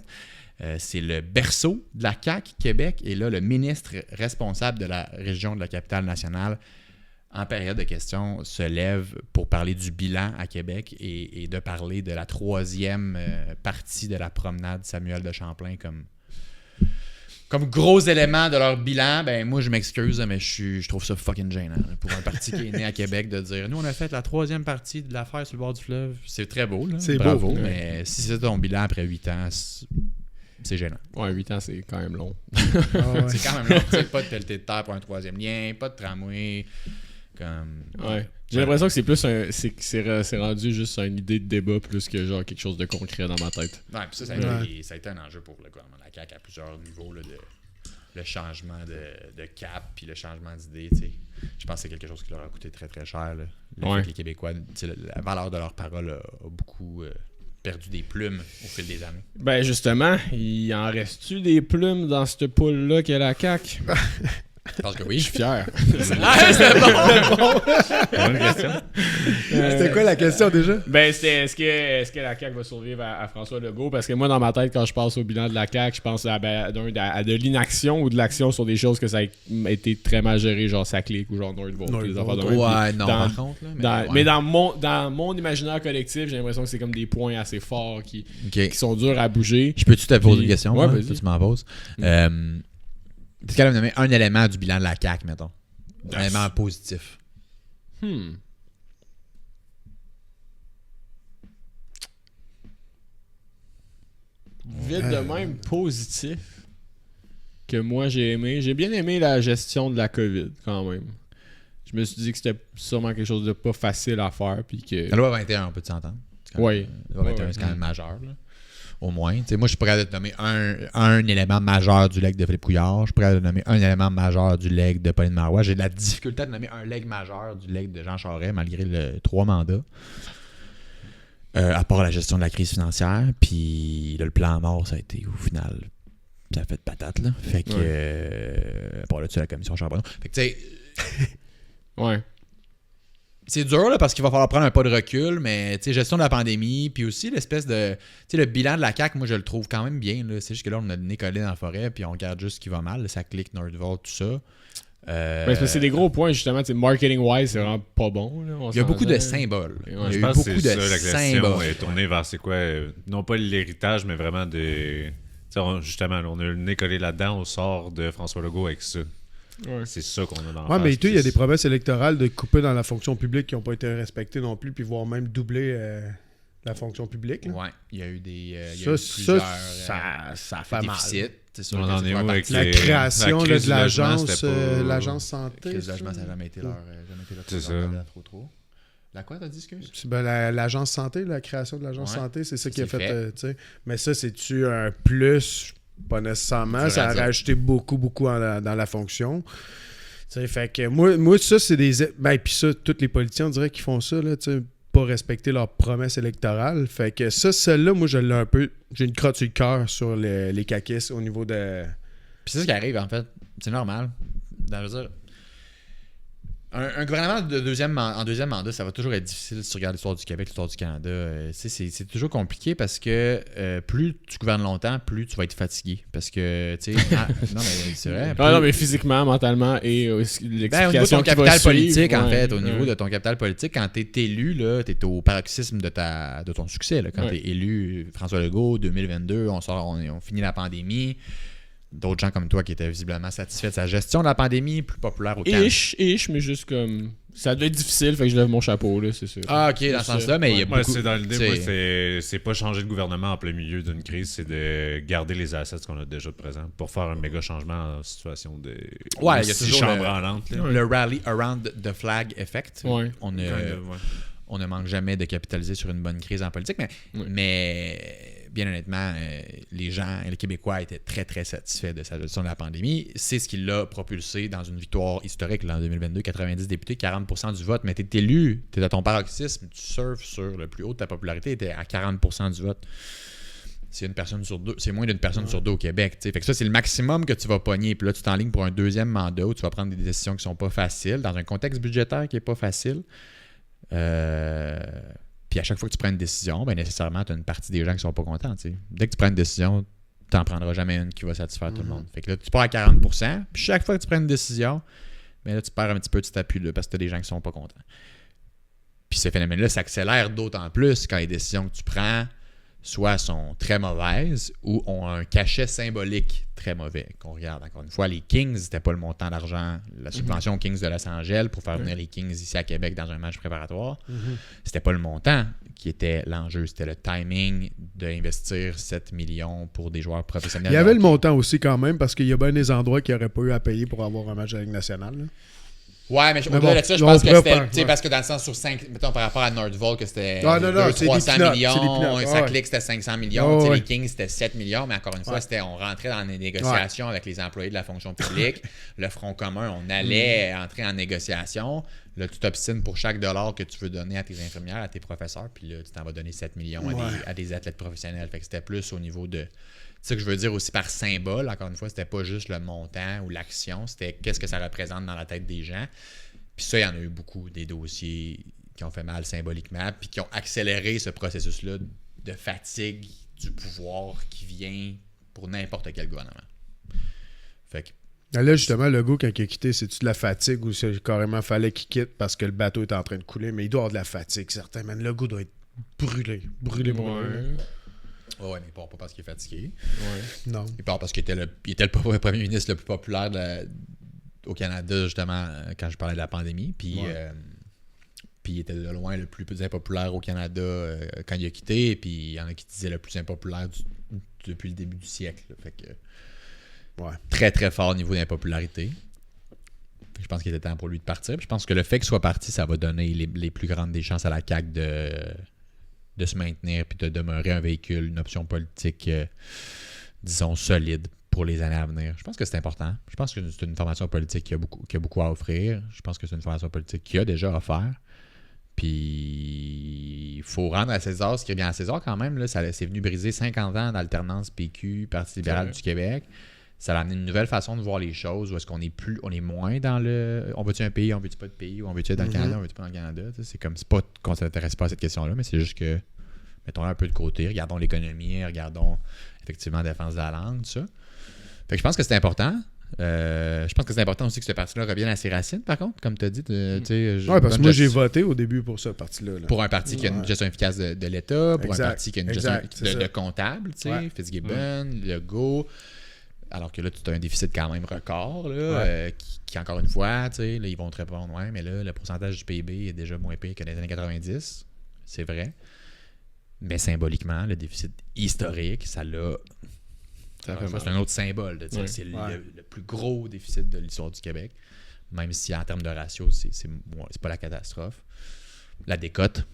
C'est le berceau de la CAQ Québec. Et là, le ministre responsable de la région de la capitale nationale en période de questions, se lève pour parler du bilan à Québec et de parler de la 3e partie de la promenade Samuel de Champlain comme gros élément de leur bilan, ben moi je m'excuse, mais je trouve ça fucking gênant là, pour un parti qui est né à Québec de dire nous on a fait la 3e partie de l'affaire sur le bord du fleuve. C'est très beau, là. C'est bravo, beau. Mais si c'est ton bilan après 8 ans, c'est gênant. Ouais, 8 ans, c'est quand même long. C'est quand même long. Tu sais, pas de pelleté de terre pour un 3e lien, pas de tramway. Ouais. J'ai l'impression que c'est plus c'est rendu juste une idée de débat plus que genre quelque chose de concret dans ma tête. Ouais, puis ça a été un enjeu pour le gouvernement de la CAQ à plusieurs niveaux, là, le changement de cap puis le changement d'idée. Je pense que c'est quelque chose qui leur a coûté très très cher. Là. Le fait que les Québécois, la valeur de leur parole a beaucoup perdu des plumes au fil des années. Ben justement, il en reste-tu des plumes dans cette poule-là qu'est la CAQ? Je pense que oui. Je suis fier. C'était bon! Bonne question. C'était quoi la question déjà? Ben, c'était est-ce que la CAQ va survivre à François Legault? Parce que moi, dans ma tête, quand je pense au bilan de la CAQ, je pense à de l'inaction ou de l'action sur des choses que ça a été très mal géré, genre Saclic ou genre Nordvolt. Ouais, non, par contre. Là, mais dans mon imaginaire collectif, j'ai l'impression que c'est comme des points assez forts qui sont durs à bouger. Je peux-tu te poser une question? Ouais, vas-y. Tu m'en poses. T'es capable de nommer un élément du bilan de la CAQ, mettons. Un élément positif. Vite de même, positif que moi j'ai aimé. J'ai bien aimé la gestion de la COVID, quand même. Je me suis dit que c'était sûrement quelque chose de pas facile à faire. Puis que... La loi 21, on peut s'entendre? Oui. La loi 21, c'est quand même majeur, là. Au moins. T'sais, moi, je suis prêt à te nommer un élément majeur du leg de Philippe Couillard. Je suis prêt à te nommer un élément majeur du leg de Pauline Marois. J'ai de la difficulté à te nommer un leg majeur du leg de Jean Charest, malgré les 3 mandats. À part la gestion de la crise financière. Puis là, le plan mort, ça a été, au final, ça a fait de patate. Là. Fait que... à part là-dessus, la commission Charbonneau. Fait que, tu sais... ouais. C'est dur là, parce qu'il va falloir prendre un pas de recul, mais gestion de la pandémie, puis aussi l'espèce de... le bilan de la CAQ, moi je le trouve quand même bien. Là. C'est juste que là, on a donné collé dans la forêt, puis on regarde juste ce qui va mal. Ça clique Nordvolt, tout ça. C'est des gros points, justement. Marketing-wise, c'est vraiment pas bon. Là, il y a beaucoup de symboles. Je pense que c'est ça, la question est tournée vers c'est quoi, non pas l'héritage, mais vraiment de... Justement, on a le nez collé là-dedans, on sort de François Legault avec ça. Ouais. C'est ça qu'on a dans la mais il y a des promesses électorales de couper dans la fonction publique qui n'ont pas été respectées non plus, puis voire même doubler la fonction publique. Oui, il y a eu ça fait déficits. mal. C'est sûr. La création de l'agence santé. La crise du logement, ça n'a jamais été leur c'est ça. Trop. La quoi, t'as dit, excuse? L'agence santé, la création de l'agence santé, c'est ça qui a fait. Mais ça, c'est-tu un plus? Pas nécessairement. Ça a rajouté beaucoup dans la fonction. T'sais, fait que moi, ça, c'est des... Ben, puis ça, tous les politiciens, on dirait qu'ils font ça, là, pas respecter leurs promesses électorales. Fait que ça, celle-là, moi, je l'ai un peu... J'ai une crotte sur le cœur sur les caquistes au niveau de... Puis c'est ça qui arrive, en fait. C'est normal. Je veux dire... Un gouvernement en deuxième mandat, ça va toujours être difficile si tu regardes l'histoire du Québec, l'histoire du Canada. C'est toujours compliqué parce que plus tu gouvernes longtemps, plus tu vas être fatigué. Parce que, tu sais... non, mais c'est vrai. Non, mais physiquement, mentalement et l'explication au niveau de ton capital politique, en fait, au niveau de ton capital politique, quand tu es élu, tu es au paroxysme de ton succès. Là, quand tu es élu, François Legault, 2022, on finit la pandémie. D'autres gens comme toi qui étaient visiblement satisfaits de sa gestion de la pandémie, plus populaire au Canada. Mais juste comme... Ça doit être difficile, fait que je lève mon chapeau, là, c'est sûr. Ah, ok, dans ce sens-là, mais il y a beaucoup... c'est dans l'idée, moi, c'est pas changer de gouvernement en plein milieu d'une crise, c'est de garder les assets qu'on a déjà de présent pour faire un méga changement en situation de... Ouais, il y a toujours chambranlante. Le rally around the flag effect. Ouais. On ne manque jamais de capitaliser sur une bonne crise en politique, mais bien honnêtement, les gens et les Québécois étaient très, très satisfaits de sa gestion de la pandémie. C'est ce qui l'a propulsé dans une victoire historique là, en 2022, 90 députés, 40% du vote. Mais tu es élu, tu es à ton paroxysme, tu surfes sur le plus haut de ta popularité, tu es à 40% du vote. C'est moins d'une personne sur deux au Québec. T'sais. Fait que ça, c'est le maximum que tu vas pogner. Puis là, tu t'enlignes pour un deuxième mandat où tu vas prendre des décisions qui sont pas faciles, dans un contexte budgétaire qui est pas facile. Puis à chaque fois que tu prends une décision, ben nécessairement, tu as une partie des gens qui sont pas contents. T'sais. Dès que tu prends une décision, tu n'en prendras jamais une qui va satisfaire tout le monde. Fait que là, tu pars à 40%, puis chaque fois que tu prends une décision, Mais là, tu perds un petit peu de cet appui-là parce que tu as des gens qui sont pas contents. Puis ce phénomène-là s'accélère d'autant plus quand les décisions que tu prends soit sont très mauvaises ou ont un cachet symbolique très mauvais. Qu'on regarde encore une fois, les Kings, c'était pas le montant d'argent, la subvention aux Kings de Los Angeles pour faire venir les Kings ici à Québec dans un match préparatoire. C'était pas le montant qui était l'enjeu, c'était le timing d'investir 7 millions pour des joueurs professionnels. Il y avait le montant aussi quand même, parce qu'il y a bien des endroits qui n'auraient pas eu à payer pour avoir un match de la Ligue nationale. Là. Ouais, mais au-delà de ça, je pense que c'était. Parce que dans le sens sur 5, mettons par rapport à Nordvolt, que c'était 300 millions, ça clique, c'était 500 millions. Les Kings, c'était 7 millions, mais encore une fois, on rentrait dans des négociations avec les employés de la fonction publique. Le Front commun, on allait entrer en négociation. Là, tu t'obstines pour chaque dollar que tu veux donner à tes infirmières, à tes professeurs, puis là, tu t'en vas donner 7 millions à des athlètes professionnels. Fait que c'était plus au niveau de. C'est ça que je veux dire aussi par symbole. Encore une fois, c'était pas juste le montant ou l'action, c'était qu'est-ce que ça représente dans la tête des gens. Puis ça, il y en a eu beaucoup, des dossiers qui ont fait mal symboliquement, puis qui ont accéléré ce processus-là de fatigue du pouvoir qui vient pour n'importe quel gouvernement. Fait que. Là, justement, le gars, quand il a quitté, c'est-tu de la fatigue ou c'est carrément fallait qu'il quitte parce que le bateau est en train de couler? Mais il doit avoir de la fatigue, certainement. Le gars doit être brûlé. Ouais, mais il part pas parce qu'il est fatigué. Ouais. Non. Il part parce qu'il était le premier ministre le plus populaire au Canada, justement, quand je parlais de la pandémie. Puis, puis il était de loin le plus impopulaire au Canada quand il a quitté. Puis il y en a qui disaient le plus impopulaire depuis le début du siècle. Là. Fait que très, très fort niveau d'impopularité. Je pense qu'il était temps pour lui de partir. Puis je pense que le fait qu'il soit parti, ça va donner les plus grandes des chances à la CAQ de se maintenir puis de demeurer un véhicule, une option politique, disons, solide pour les années à venir. Je pense que c'est important. Je pense que c'est une formation politique qui a beaucoup à offrir. Je pense que c'est une formation politique qui a déjà offert. Puis il faut rendre à César ce qui revient à César quand même. Là, c'est venu briser 50 ans d'alternance PQ, Parti libéral du Québec. Ça a amené une nouvelle façon de voir les choses, où est-ce qu'on est moins dans le on veut-tu un pays, on veut-tu pas de pays, ou on veut-tu être dans le Canada, on veut-tu pas dans le Canada. C'est comme, c'est pas qu'on s'intéresse pas à cette question-là, mais c'est juste que mettons-la un peu de côté, regardons l'économie, regardons effectivement la défense de la langue, tout ça. Fait que je pense que c'est important. Je pense que c'est important aussi que ce parti-là revienne à ses racines, par contre, comme tu as dit. Oui, parce que moi, j'ai voté au début pour ce parti-là. Pour un parti qui a une gestion efficace de l'État, pour un parti qui a une gestion de comptable, Fitzgibbon, Legault. Alors que là, tu as un déficit quand même record, là, qui encore une fois, là, ils vont te répondre, mais là, le pourcentage du PIB est déjà moins pire que dans les années 90. C'est vrai. Mais symboliquement, le déficit historique, c'est un autre symbole. C'est le plus gros déficit de l'histoire du Québec. Même si en termes de ratio, c'est pas la catastrophe. La décote.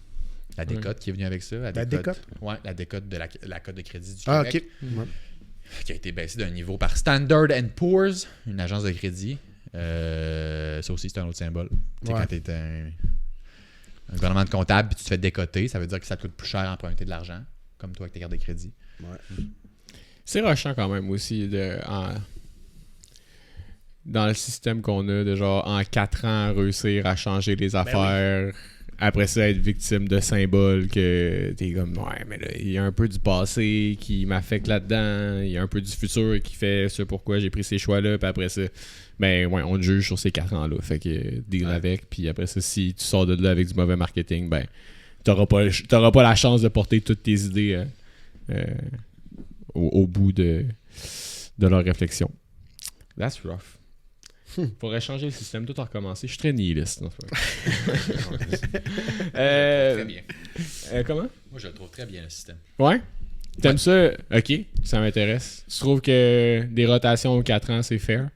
La décote qui est venue avec ça. La décote? Oui, la décote de la cote de crédit du Québec. OK. Qui a été baissée d'un niveau par Standard & Poor's, une agence de crédit. Ça aussi, c'est un autre symbole. Quand tu es un gouvernement de comptable et tu te fais décoter, ça veut dire que ça te coûte plus cher à emprunter de l'argent, comme toi avec tes cartes de crédit. Ouais. C'est rushant quand même aussi dans le système qu'on a, de genre en 4 ans réussir à changer les affaires. Après ça, être victime de symboles que t'es comme, mais là, il y a un peu du passé qui m'affecte là-dedans, il y a un peu du futur qui fait ce pourquoi j'ai pris ces choix-là, puis après ça, on te juge sur ces 4 ans-là, fait que deal avec, puis après ça, si tu sors de là avec du mauvais marketing, t'auras pas la chance de porter toutes tes idées au bout de leur réflexion. That's rough. Faudrait changer le système, tout a recommencé. Je suis très nihiliste. Très bien. Comment? Moi, je le trouve très bien, le système. Ouais? T'aimes ça? Ok, ça m'intéresse. Tu trouves que des rotations aux 4 ans, c'est fair?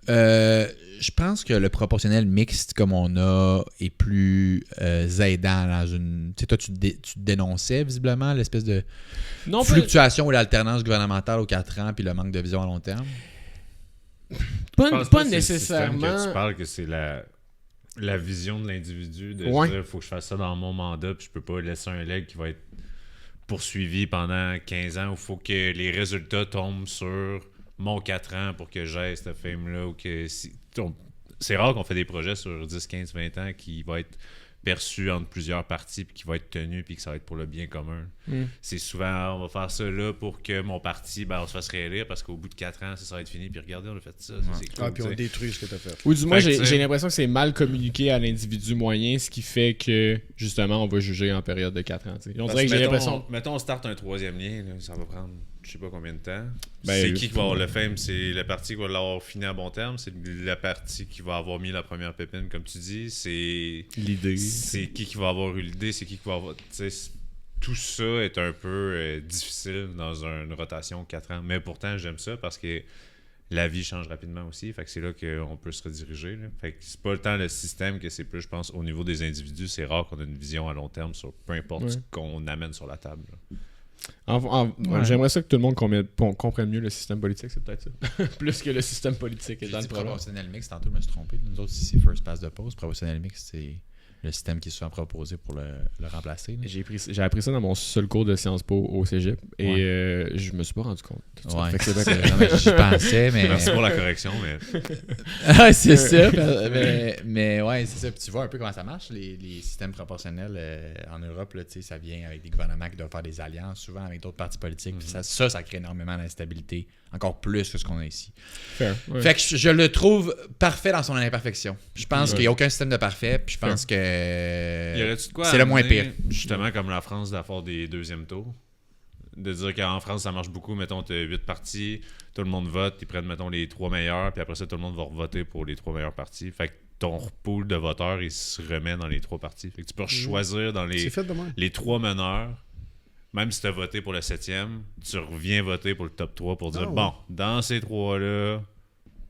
Je pense que le proportionnel mixte comme on a est plus aidant dans une... Tu sais, toi, tu dénonçais visiblement l'espèce de fluctuation ou l'alternance gouvernementale aux 4 ans puis le manque de vision à long terme. Pas nécessairement. Que tu parles que c'est la vision de l'individu de dire il faut que je fasse ça dans mon mandat puis je peux pas laisser un leg qui va être poursuivi pendant 15 ans, il faut que les résultats tombent sur mon 4 ans pour que j'aie cette fame-là. Ou que c'est rare qu'on fait des projets sur 10, 15, 20 ans qui vont être perçu entre plusieurs partis puis qui va être tenu puis que ça va être pour le bien commun. C'est souvent, on va faire ça là pour que mon parti, on se fasse réélire parce qu'au bout de 4 ans, ça va être fini. Puis regardez, on a fait ça. C'est cool, puis on détruit ce que tu as fait. Ou du moins, j'ai l'impression que c'est mal communiqué à l'individu moyen, ce qui fait que, justement, on va juger en période de 4 ans. On dirait que j'ai l'impression... Mettons, on starte un 3e lien, là, ça va prendre je sais pas combien de temps. Ben, c'est qui va avoir le fame? C'est le parti qui va l'avoir fini à bon terme? C'est le parti qui va avoir mis la première pépine, comme tu dis? C'est l'idée. C'est qui va avoir eu l'idée? C'est qui va avoir... Tout ça est un peu difficile dans une rotation 4 ans. Mais pourtant, j'aime ça parce que la vie change rapidement aussi. Fait que c'est là qu'on peut se rediriger. Là. Fait que c'est pas le temps le système que c'est plus, je pense, au niveau des individus. C'est rare qu'on ait une vision à long terme sur peu importe ce qu'on amène sur la table. J'aimerais ça que tout le monde comprenne mieux le système politique, c'est peut-être ça. Plus que le système politique est dans le problème. Proportionnel mix, tantôt je me suis trompé. Nous autres, ici, c'est First Pass de Pause. Proportionnel mix, c'est le système qui est souvent proposé pour le remplacer. J'ai appris ça dans mon seul cours de Sciences Po au cégep et je me suis pas rendu compte. Ouais. J'y pensais, mais... Merci pour la correction, mais... c'est ça. mais ouais, c'est ça. Puis tu vois un peu comment ça marche, les systèmes proportionnels en Europe, là, ça vient avec des gouvernements qui doivent faire des alliances, souvent avec d'autres partis politiques. Puis ça crée énormément d'instabilité, encore plus que ce qu'on a ici. Fait que je le trouve parfait dans son imperfection. Je pense qu'il n'y a aucun système de parfait, puis je pense que c'est le moins pire. Justement, comme la France, d'avoir des deuxièmes tours. De dire qu'en France, ça marche beaucoup. Mettons, tu as 8 partis, tout le monde vote, ils prennent, mettons, les 3 meilleurs, puis après ça, tout le monde va voter pour les 3 meilleurs partis. Fait que ton pool de voteurs, il se remet dans les 3 partis. Fait que tu peux choisir dans les 3 meneurs. Même si tu as voté pour le 7e, tu reviens voter pour le top 3 pour dire, bon, dans ces 3-là,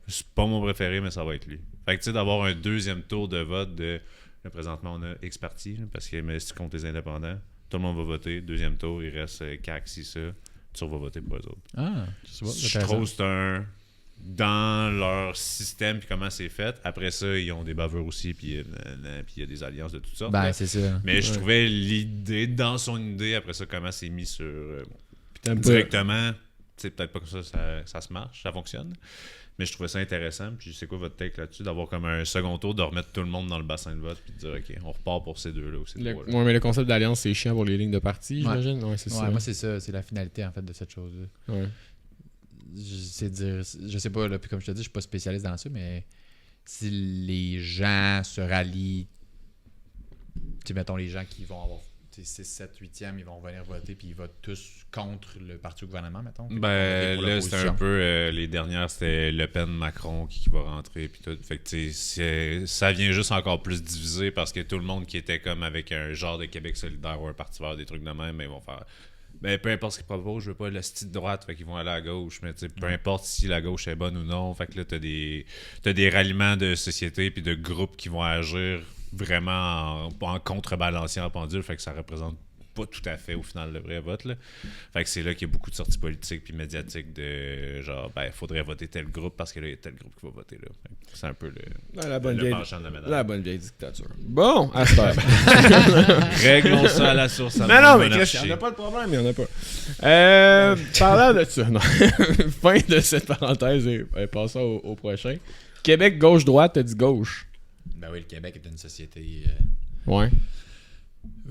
c'est pas mon préféré, mais ça va être lui. Fait que tu sais, d'avoir un deuxième tour de vote de... Là, présentement, on a X parti, parce que mais si tu comptes les indépendants, tout le monde va voter. Deuxième tour, il reste CAQ, si ça. Tu vas voter pour eux autres. Je trouve que c'est un... Dans leur système, puis comment c'est fait. Après ça, ils ont des bavures aussi, puis il y a des alliances de toutes sortes. C'est ça. Mais je trouvais l'idée, dans son idée, après ça, comment c'est mis sur... directement, c'est peut-être pas comme ça se marche, ça fonctionne. Mais je trouvais ça intéressant. Puis c'est quoi votre take là-dessus? D'avoir comme un second tour, de remettre tout le monde dans le bassin de vote, puis de dire, OK, on repart pour ces deux-là ou ces trois-là. Ouais, mais le concept d'alliance, c'est chiant pour les lignes de parti, j'imagine. Ouais, c'est ça. Moi, c'est ça. C'est la finalité, en fait, de cette chose-là. Ouais. Je sais pas, là, puis comme je te dis, je suis pas spécialiste dans ça, mais si les gens se rallient, mettons les gens qui vont avoir 6, 7, 8e, ils vont venir voter, puis ils votent tous contre le parti au gouvernement, mettons. Là, c'était un peu... les dernières, c'était Le Pen, Macron qui va rentrer, puis tout. Fait que, ça vient juste encore plus diviser parce que tout le monde qui était comme avec un genre de Québec solidaire ou un parti vert, des trucs de même, mais ils vont faire... peu importe ce qu'ils proposent, je veux pas le style de droite, fait qu'ils vont aller à gauche, mais peu importe si la gauche est bonne ou non, fait que là, t'as des ralliements de sociétés puis de groupes qui vont agir vraiment en contrebalancier en pendule, fait que ça représente pas tout à fait au final le vrai vote, là. Fait que c'est là qu'il y a beaucoup de sorties politiques puis médiatiques de genre, faudrait voter tel groupe parce que là, il y a tel groupe qui va voter là. C'est un peu le penchant de la médaille. La bonne vieille dictature. Bon, à ce temps. Réglons ça à la source. Non, mais il n'y en a pas de problème, il n'y en a pas. Parlant de ça, non. Fin de cette parenthèse et passons au prochain. Québec, gauche-droite, t'as dit gauche. Ben oui, le Québec est une société... Ouais.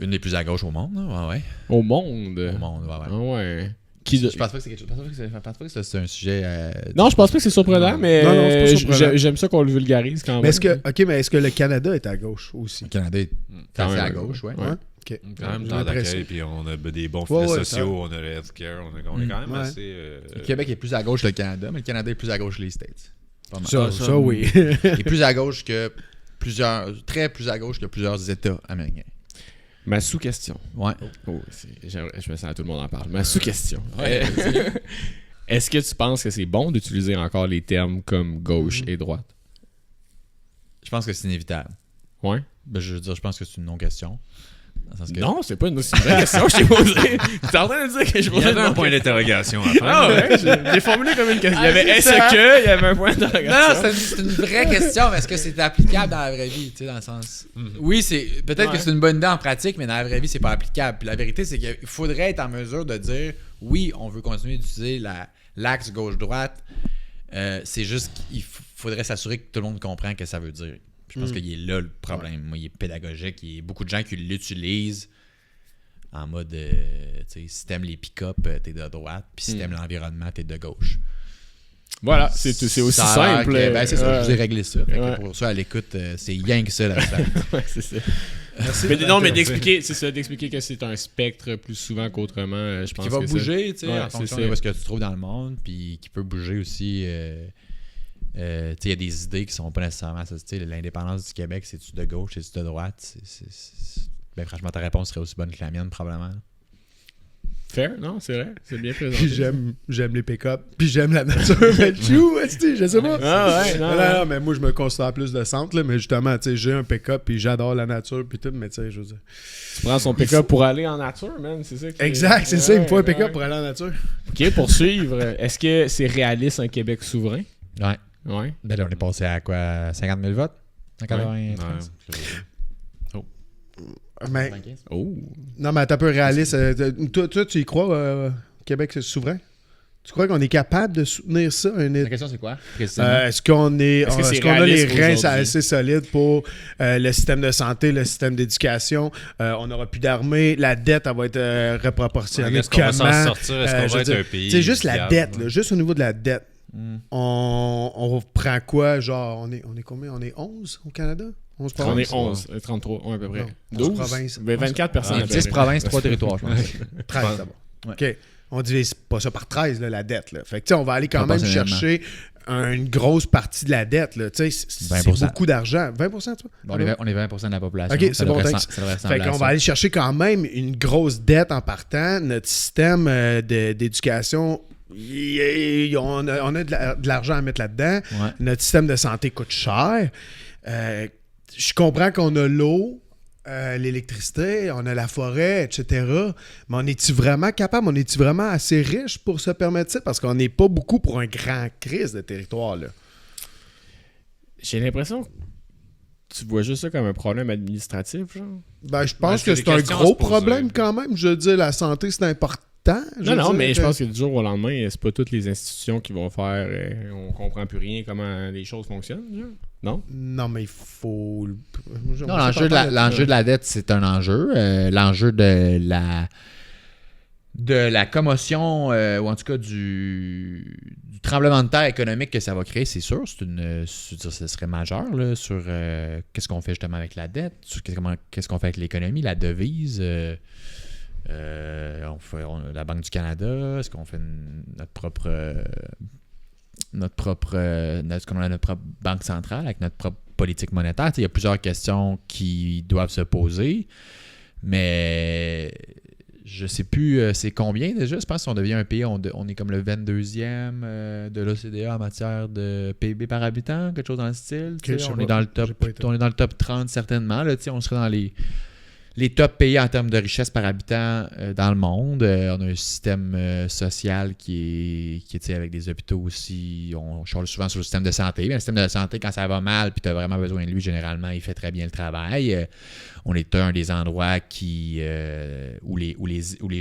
Une des plus à gauche au monde, là. Ouais. Au monde? Au monde, ouais. Ah ouais. Je pense pas que c'est quelque chose. Je pense pas que c'est un sujet. Non, je pense pas que c'est surprenant, mais j'aime ça qu'on le vulgarise quand même. Mais est-ce que le Canada est à gauche aussi? Le Canada est assez à gauche, ouais. Okay. Quand même temps d'accueil, puis on a des bons filets sociaux, on a le healthcare, on est quand même assez... Le Québec est plus à gauche que le Canada, mais le Canada est plus à gauche que les States. Ça, oui. Il est plus à gauche que très plus à gauche que plusieurs États américains. Ma sous-question. Ouais. Je me sens à tout le monde en parle. Ma sous-question. Ouais. Est-ce que tu penses que c'est bon d'utiliser encore les termes comme gauche et droite? Je pense que c'est inévitable. Ouais. Je veux dire, je pense que c'est une non-question. Non, c'est pas une aussi vraie question que je t'ai posée. Tu es en train de dire que je posais un point d'interrogation à faire. Ah ouais, j'ai formulé comme une question. Il y avait est-ce que, il y avait un point d'interrogation. Non, c'est une vraie question, mais est-ce que c'est applicable dans la vraie vie, tu sais, dans le sens... Oui, peut-être que c'est une bonne idée en pratique, mais dans la vraie vie, c'est pas applicable. Puis la vérité, c'est qu'il faudrait être en mesure de dire, oui, on veut continuer d'utiliser l'axe gauche-droite, c'est juste qu'il faudrait s'assurer que tout le monde comprend ce que ça veut dire. Je pense qu'il est là le problème. Moi, il est pédagogique. Il y a beaucoup de gens qui l'utilisent en mode, si t'aimes les pick-up, t'es de droite, puis si t'aimes l'environnement, t'es de gauche. Voilà, c'est aussi simple. C'est ça, je vous ai réglé ça. Pour ça, à l'écoute, c'est rien que ça là-dedans. Ouais, c'est ça. Mais d'expliquer que c'est un spectre plus souvent qu'autrement, je pense qui va que bouger, en fonction de ce que tu trouves dans le monde, puis qui peut bouger aussi. Il y a des idées qui sont pas nécessairement ça. L'indépendance du Québec, c'est-tu de gauche, c'est-tu de droite? Franchement, ta réponse serait aussi bonne que la mienne, probablement. Fair, non, c'est vrai. C'est bien présenté. Puis j'aime les pick-up. Puis j'aime la nature. Mais je sais pas. Non, mais moi, je me considère plus de centre. Là, mais justement, j'ai un pick-up. Puis j'adore la nature. Puis tout. Mais tu sais, je veux dire. Tu prends son pick-up pour aller en nature, man. C'est ça. Exact, c'est ça. Il me faut un pick-up pour aller en nature. OK, poursuivre. Est-ce que c'est réaliste un Québec souverain? Ouais. Ben là, on est passé à quoi? 50 000 votes? 193? Mais, non, mais t'es un peu réaliste. Toi, tu y crois, Québec c'est souverain? Tu crois qu'on est capable de soutenir ça? La question, c'est quoi? Est-ce qu'on a les reins assez solides pour le système de santé, le système d'éducation? On n'aura plus d'armée. La dette, elle va être reproportionnée. Est-ce qu'on va s'en sortir? Est-ce qu'on va être un pays? C'est juste la dette, là, juste au niveau de la dette. On prend quoi? Genre, on est combien? On est 11 au Canada? On est 11, 33, à peu près. 12 provinces. 24 personnes. 10 provinces, 3 territoires, je pense. 13 d'abord. OK. On divise pas ça par 13, là, la dette. Là. Fait que, on va aller quand même chercher une grosse partie de la dette. Là. C'est beaucoup d'argent. 20%, toi? On est 20% de la population. OK, c'est bon. Fait qu'on va aller chercher quand même une grosse dette en partant. Notre système d'éducation... on a de l'argent à mettre là-dedans. Ouais. Notre système de santé coûte cher. Je comprends qu'on a l'eau, l'électricité, on a la forêt, etc. Mais on est-tu vraiment capable? On est-tu vraiment assez riche pour se permettre ça? Parce qu'on n'est pas beaucoup pour un grand crise de territoire, là. J'ai l'impression que tu vois juste ça comme un problème administratif, genre. Ben, je pense que c'est un gros problème quand même. Je veux dire, la santé, c'est important. Mais je pense que du jour au lendemain, c'est pas toutes les institutions qui vont faire. On comprend plus rien comment les choses fonctionnent, genre. Non? Non, mais il faut. Non, l'enjeu de la dette, c'est un enjeu. L'enjeu de la commotion, ou en tout cas du tremblement de terre économique que ça va créer, c'est sûr. Ce serait majeur là, sur qu'est-ce qu'on fait justement avec la dette, sur qu'est-ce qu'on fait avec l'économie, la devise. La Banque du Canada, est-ce qu'on fait notre propre banque centrale avec notre propre politique monétaire? Il y a plusieurs questions qui doivent se poser, mais je sais plus c'est combien déjà. Je pense qu'on devient un pays, on est comme le 22e de l'OCDE en matière de PIB par habitant, quelque chose dans le style. On est dans le top 30 certainement. Là, on serait dans les top pays en termes de richesse par habitant dans le monde. On a un système social qui est avec des hôpitaux aussi. On parle souvent sur le système de santé. Mais le système de santé, quand ça va mal puis tu as vraiment besoin de lui, généralement, il fait très bien le travail. On est un des endroits où les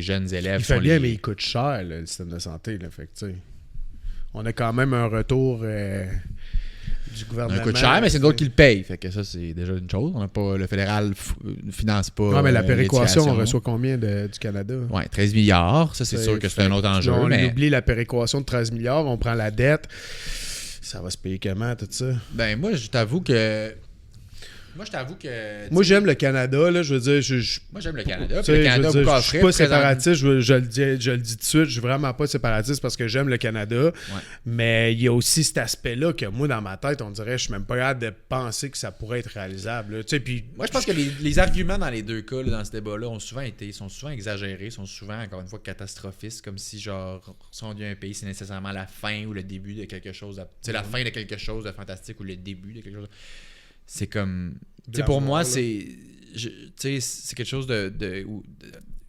jeunes élèves... Il fait bien, mais il coûte cher, le système de santé. Là, fait que, on a quand même un retour... du gouvernement. Ça coûte cher, mais c'est d'autres qui le payent. Fait que ça, c'est déjà une chose. On n'a pas, le fédéral ne finance pas. Non, mais la péréquation, on reçoit combien du Canada? Oui, 13 milliards. Ça, c'est sûr que c'est un autre enjeu. On oublie la péréquation de 13 milliards, on prend la dette. Ça va se payer comment, tout ça? Ben, moi, je t'avoue que. Moi, j'aime le Canada, là, je veux dire... Moi, j'aime le Canada. Je suis pas séparatiste, je le dis tout de suite, je suis vraiment pas séparatiste parce que j'aime le Canada, mais il y a aussi cet aspect-là que moi, dans ma tête, on dirait, je suis même pas capable de penser que ça pourrait être réalisable. Puis... Moi, je pense que les arguments dans les deux cas, là, dans ce débat-là, sont souvent exagérés, sont souvent, encore une fois, catastrophistes, comme si, genre, si on devient un pays, c'est nécessairement la fin ou le début de quelque chose, la fin de quelque chose de fantastique ou le début de quelque chose. C'est comme... pour moi, c'est quelque chose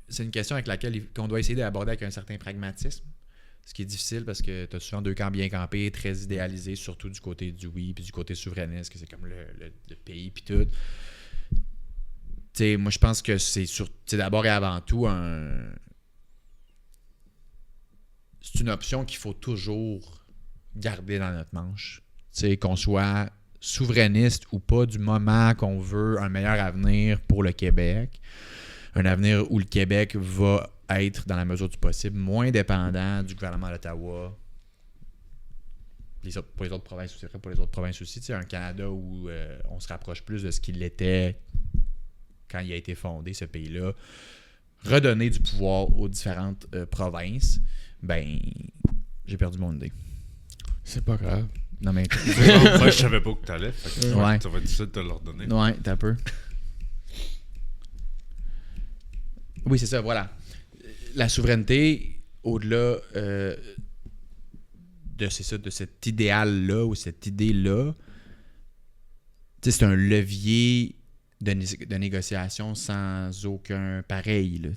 c'est une question avec laquelle on doit essayer d'aborder avec un certain pragmatisme. Ce qui est difficile parce que tu as souvent deux camps bien campés, très idéalisés, surtout du côté du oui puis du côté souverainiste, que c'est comme le pays puis tout. Moi, je pense que c'est d'abord et avant tout c'est une option qu'il faut toujours garder dans notre manche. Qu'on soit souverainiste ou pas du moment qu'on veut un meilleur avenir pour le Québec. Un avenir où le Québec va être, dans la mesure du possible, moins dépendant du gouvernement d'Ottawa. Pour les autres provinces aussi, pour les autres provinces aussi. Tu sais, un Canada où on se rapproche plus de ce qu'il était quand il a été fondé, ce pays-là. Redonner du pouvoir aux différentes provinces. Ben, j'ai perdu mon idée. C'est pas grave. Non, mais... Moi, je savais pas que t'allais. Ouais. Ça va être difficile de te leur donner. Ouais, t'as un peu. Oui, c'est ça, voilà. La souveraineté, au-delà de cet idéal-là ou cette idée-là, c'est un levier de négociation sans aucun pareil. Là,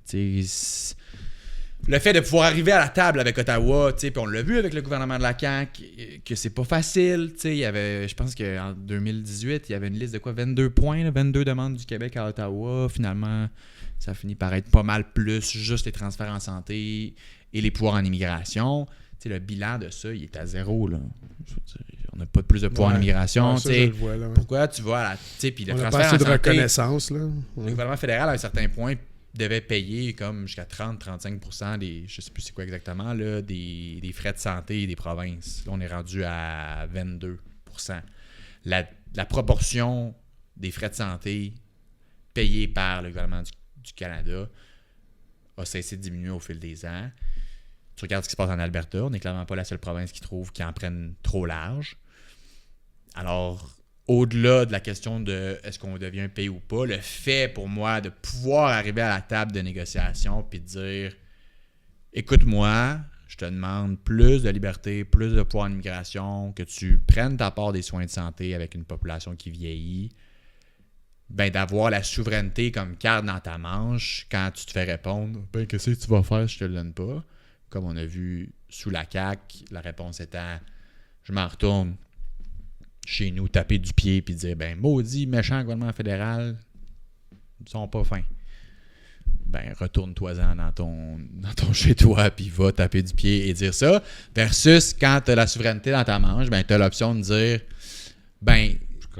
le fait de pouvoir arriver à la table avec Ottawa, puis on l'a vu avec le gouvernement de la CAQ, que c'est pas facile. Il y avait, je pense qu'en 2018, il y avait une liste de quoi? 22 points, là, 22 demandes du Québec à Ottawa. Finalement, ça finit par être pas mal plus juste les transferts en santé et les pouvoirs en immigration. Le bilan de ça, il est à zéro. Là. Je veux dire, on n'a pas plus de pouvoirs en immigration. Pourquoi tu vas à la... Puis le on transfert a pas assez en de santé, reconnaissance. Là. Le gouvernement fédéral, à un certain point, devait payer comme jusqu'à 30-35% des... Je sais plus c'est quoi exactement, là, des frais de santé des provinces. Là, on est rendu à 22%. La proportion des frais de santé payés par le gouvernement du Canada a cessé de diminuer au fil des ans. Tu regardes ce qui se passe en Alberta, on n'est clairement pas la seule province qui trouve qu'ils en prennent trop large. Alors, au-delà de la question de est-ce qu'on devient un pays ou pas, le fait pour moi de pouvoir arriver à la table de négociation puis de dire écoute-moi, je te demande plus de liberté, plus de pouvoir en immigration, que tu prennes ta part des soins de santé avec une population qui vieillit, ben d'avoir la souveraineté comme carte dans ta manche quand tu te fais répondre ben qu'est-ce que tu vas faire si je te le donne pas? Comme on a vu sous la CAQ, la réponse étant je m'en retourne chez nous, taper du pied puis dire ben maudit méchant gouvernement fédéral, ils sont pas fins. Ben retourne-toi-en dans ton chez-toi puis va taper du pied et dire ça. Versus quand tu as la souveraineté dans ta manche, ben tu as l'option de dire ben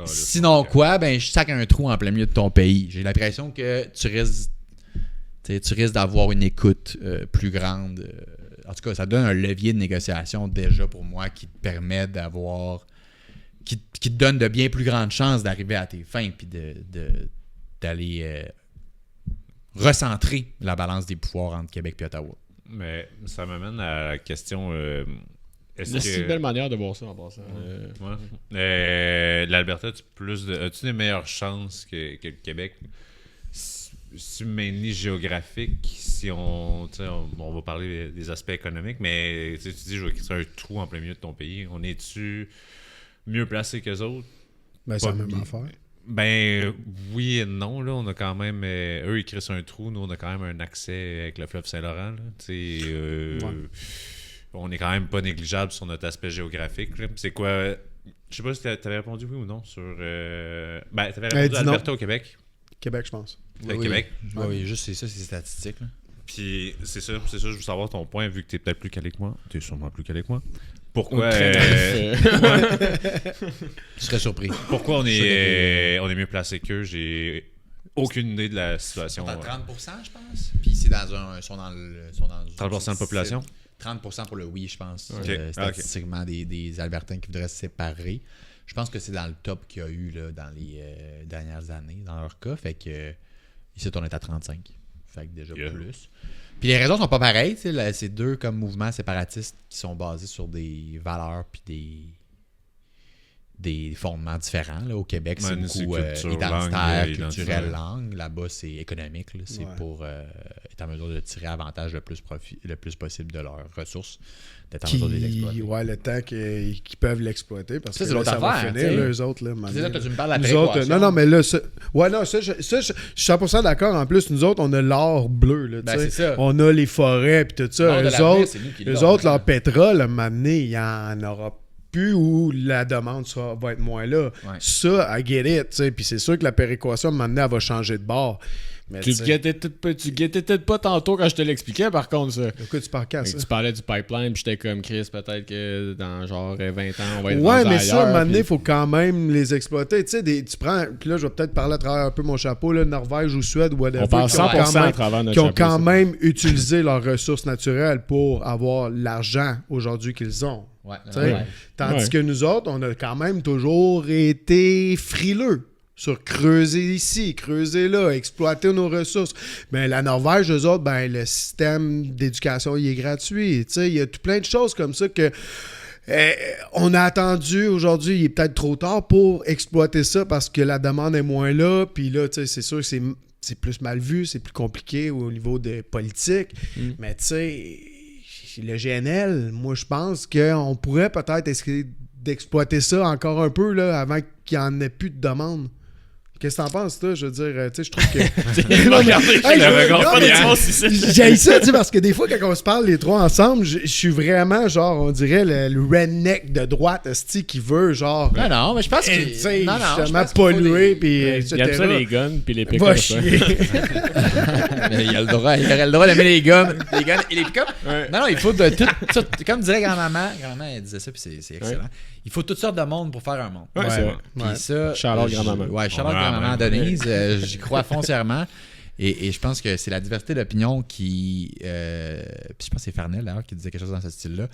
sinon quoi, ben je sac un trou en plein milieu de ton pays. J'ai l'impression que tu risques d'avoir une écoute plus grande. En tout cas, ça donne un levier de négociation déjà pour moi qui te permet d'avoir... qui te donne de bien plus grandes chances d'arriver à tes fins puis d'aller recentrer la balance des pouvoirs entre Québec et Ottawa. Mais ça m'amène à la question... c'est une belle manière de voir ça en passant. L'Alberta, as-tu des meilleures chances que le Québec? C'est mainly géographique, si on va parler des aspects économiques, mais tu dis je vais créer un trou en plein milieu de ton pays. On est-tu mieux placé qu'eux autres? Ben, c'est la même affaire. Ben oui et non. Là, on a quand même. Eux, ils créent sur un trou. Nous, on a quand même un accès avec le fleuve Saint-Laurent. On est quand même pas négligeable sur notre aspect géographique. Là. C'est quoi? Je sais pas si t'avais répondu oui ou non sur. Ben, t'avais répondu Alberta au Québec. Québec, je pense. Québec. Oui, juste c'est ça, c'est statistique. Là. Puis c'est ça, je veux savoir ton point, vu que t'es peut-être plus calé que moi. T'es sûrement plus calé que moi. Pourquoi Tu serais surpris. Pourquoi on est mieux placé qu'eux? J'ai aucune idée de la situation. Ils sont à 30%, je pense. Puis c'est sont dans 30% de la population? 30% pour le oui, je pense. Okay. Statistiquement, des Albertains qui voudraient se séparer. Je pense que c'est dans le top qu'il y a eu là, dans les dernières années, dans leur cas. Fait que ici, on est à 35. Fait que déjà plus. Puis les raisons sont pas pareilles. C'est deux comme mouvements séparatistes qui sont basés sur des valeurs puis des fondements différents. Là. Au Québec, c'est beaucoup identitaire, culturel, langue. Là-bas, c'est économique. Là. C'est pour être en mesure de tirer avantage le plus possible de leurs ressources, d'être en mesure de les exploiter. Ouais, le temps qu'ils peuvent l'exploiter. Parce ça, que c'est l'autre ça affaire. Va finir, là, eux autres. Là, c'est ça que tu me parles de la péréquation. Non, mais là, je suis 100% d'accord. En plus, nous autres, on a l'or bleu. Là, c'est ça. On a les forêts et tout ça. Eux autres, leur pétrole, à un moment donné, il n'y en aura plus ou la demande va être moins là. Ouais. Ça, I get it, tu sais. Puis c'est sûr que la péréquation, à un moment donné, elle va changer de bord. Mais Tu guettais peut-être pas tantôt quand je te l'expliquais, par contre, ça. de quoi tu parles quand, ça? Tu parlais du pipeline, puis j'étais comme Chris, peut-être que dans genre 20 ans, on va être Ouais, rendu mais ça, à un ailleurs, moment donné, il puis- faut quand même les exploiter. Tu sais, tu prends, puis là, je vais peut-être parler à travers un peu mon chapeau, là, Norvège ou Suède, whatever. On parle qui ont 100% quand même- à travers notre qui ont chapeau, quand ça. même utilisé leurs ressources naturelles pour avoir l'argent aujourd'hui qu'ils ont. Ouais, Tu sais, Tandis Ouais. que nous autres, on a quand même toujours été frileux sur creuser ici, creuser là, exploiter nos ressources. Ben, la Norvège, eux autres, ben, le système d'éducation, il est gratuit. Tu sais, il y a tout plein de choses comme ça que on a attendu aujourd'hui, il est peut-être trop tard pour exploiter ça parce que la demande est moins là. Puis là, tu sais, c'est sûr que c'est plus mal vu, c'est plus compliqué au niveau des politiques. Mais tu sais, le GNL, moi, je pense qu'on pourrait peut-être essayer d'exploiter ça encore un peu là, avant qu'il n'y en ait plus de demande. Qu'est-ce que t'en penses, toi? Je veux dire, tu sais, je trouve que... J'ai ça, tu sais, parce que des fois, quand on se parle les trois ensemble, je suis vraiment, genre, on dirait le redneck de droite, esti, qui veut, genre... Non, mais je pense tu que... sais, Non, je justement, pense qu'il faut polluer, des- puis Il y a ça, les guns, puis les pick Va chier. Mais il aurait le droit d'aimer les guns et les pick-up. Ouais. Non, il faut de tout, comme dirait grand-maman elle disait ça, puis c'est excellent. Il faut toutes sortes de monde pour faire un monde. Ouais, c'est vrai. Puis ça... Shout-out je- grand-maman. Ouais, shout-out Ouais, grand-maman ouais. Denise. J'y crois foncièrement. Et je pense que c'est la diversité d'opinion qui... puis je pense que c'est Farnell, d'ailleurs, qui disait quelque chose dans ce style-là.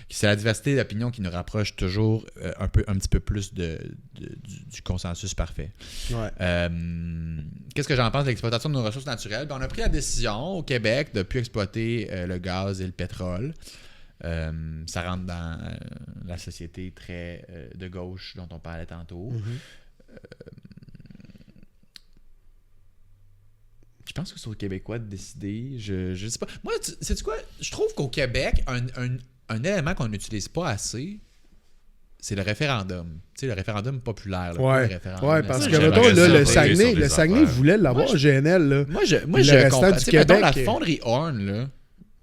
C'est la diversité d'opinion qui nous rapproche toujours un petit peu plus du consensus parfait. Ouais. Qu'est-ce que j'en pense de l'exploitation de nos ressources naturelles? Ben, on a pris la décision au Québec de ne plus exploiter le gaz et le pétrole. Ça rentre dans la société très de gauche dont on parlait tantôt. Je pense que c'est aux Québécois de décider. Je sais pas. Moi, sais-tu quoi? Je trouve qu'au Québec, un élément qu'on n'utilise pas assez, c'est le référendum. Tu sais, le référendum populaire. Là, pas le référendum parce que, J'aimerais mettons, là, ça le rouler Saguenay, sur des Saguenay affaires. voulait l'avoir, GNL, là. Moi, je le restant comprends. du Tu sais, mettons, Québec, la fonderie Horn, là.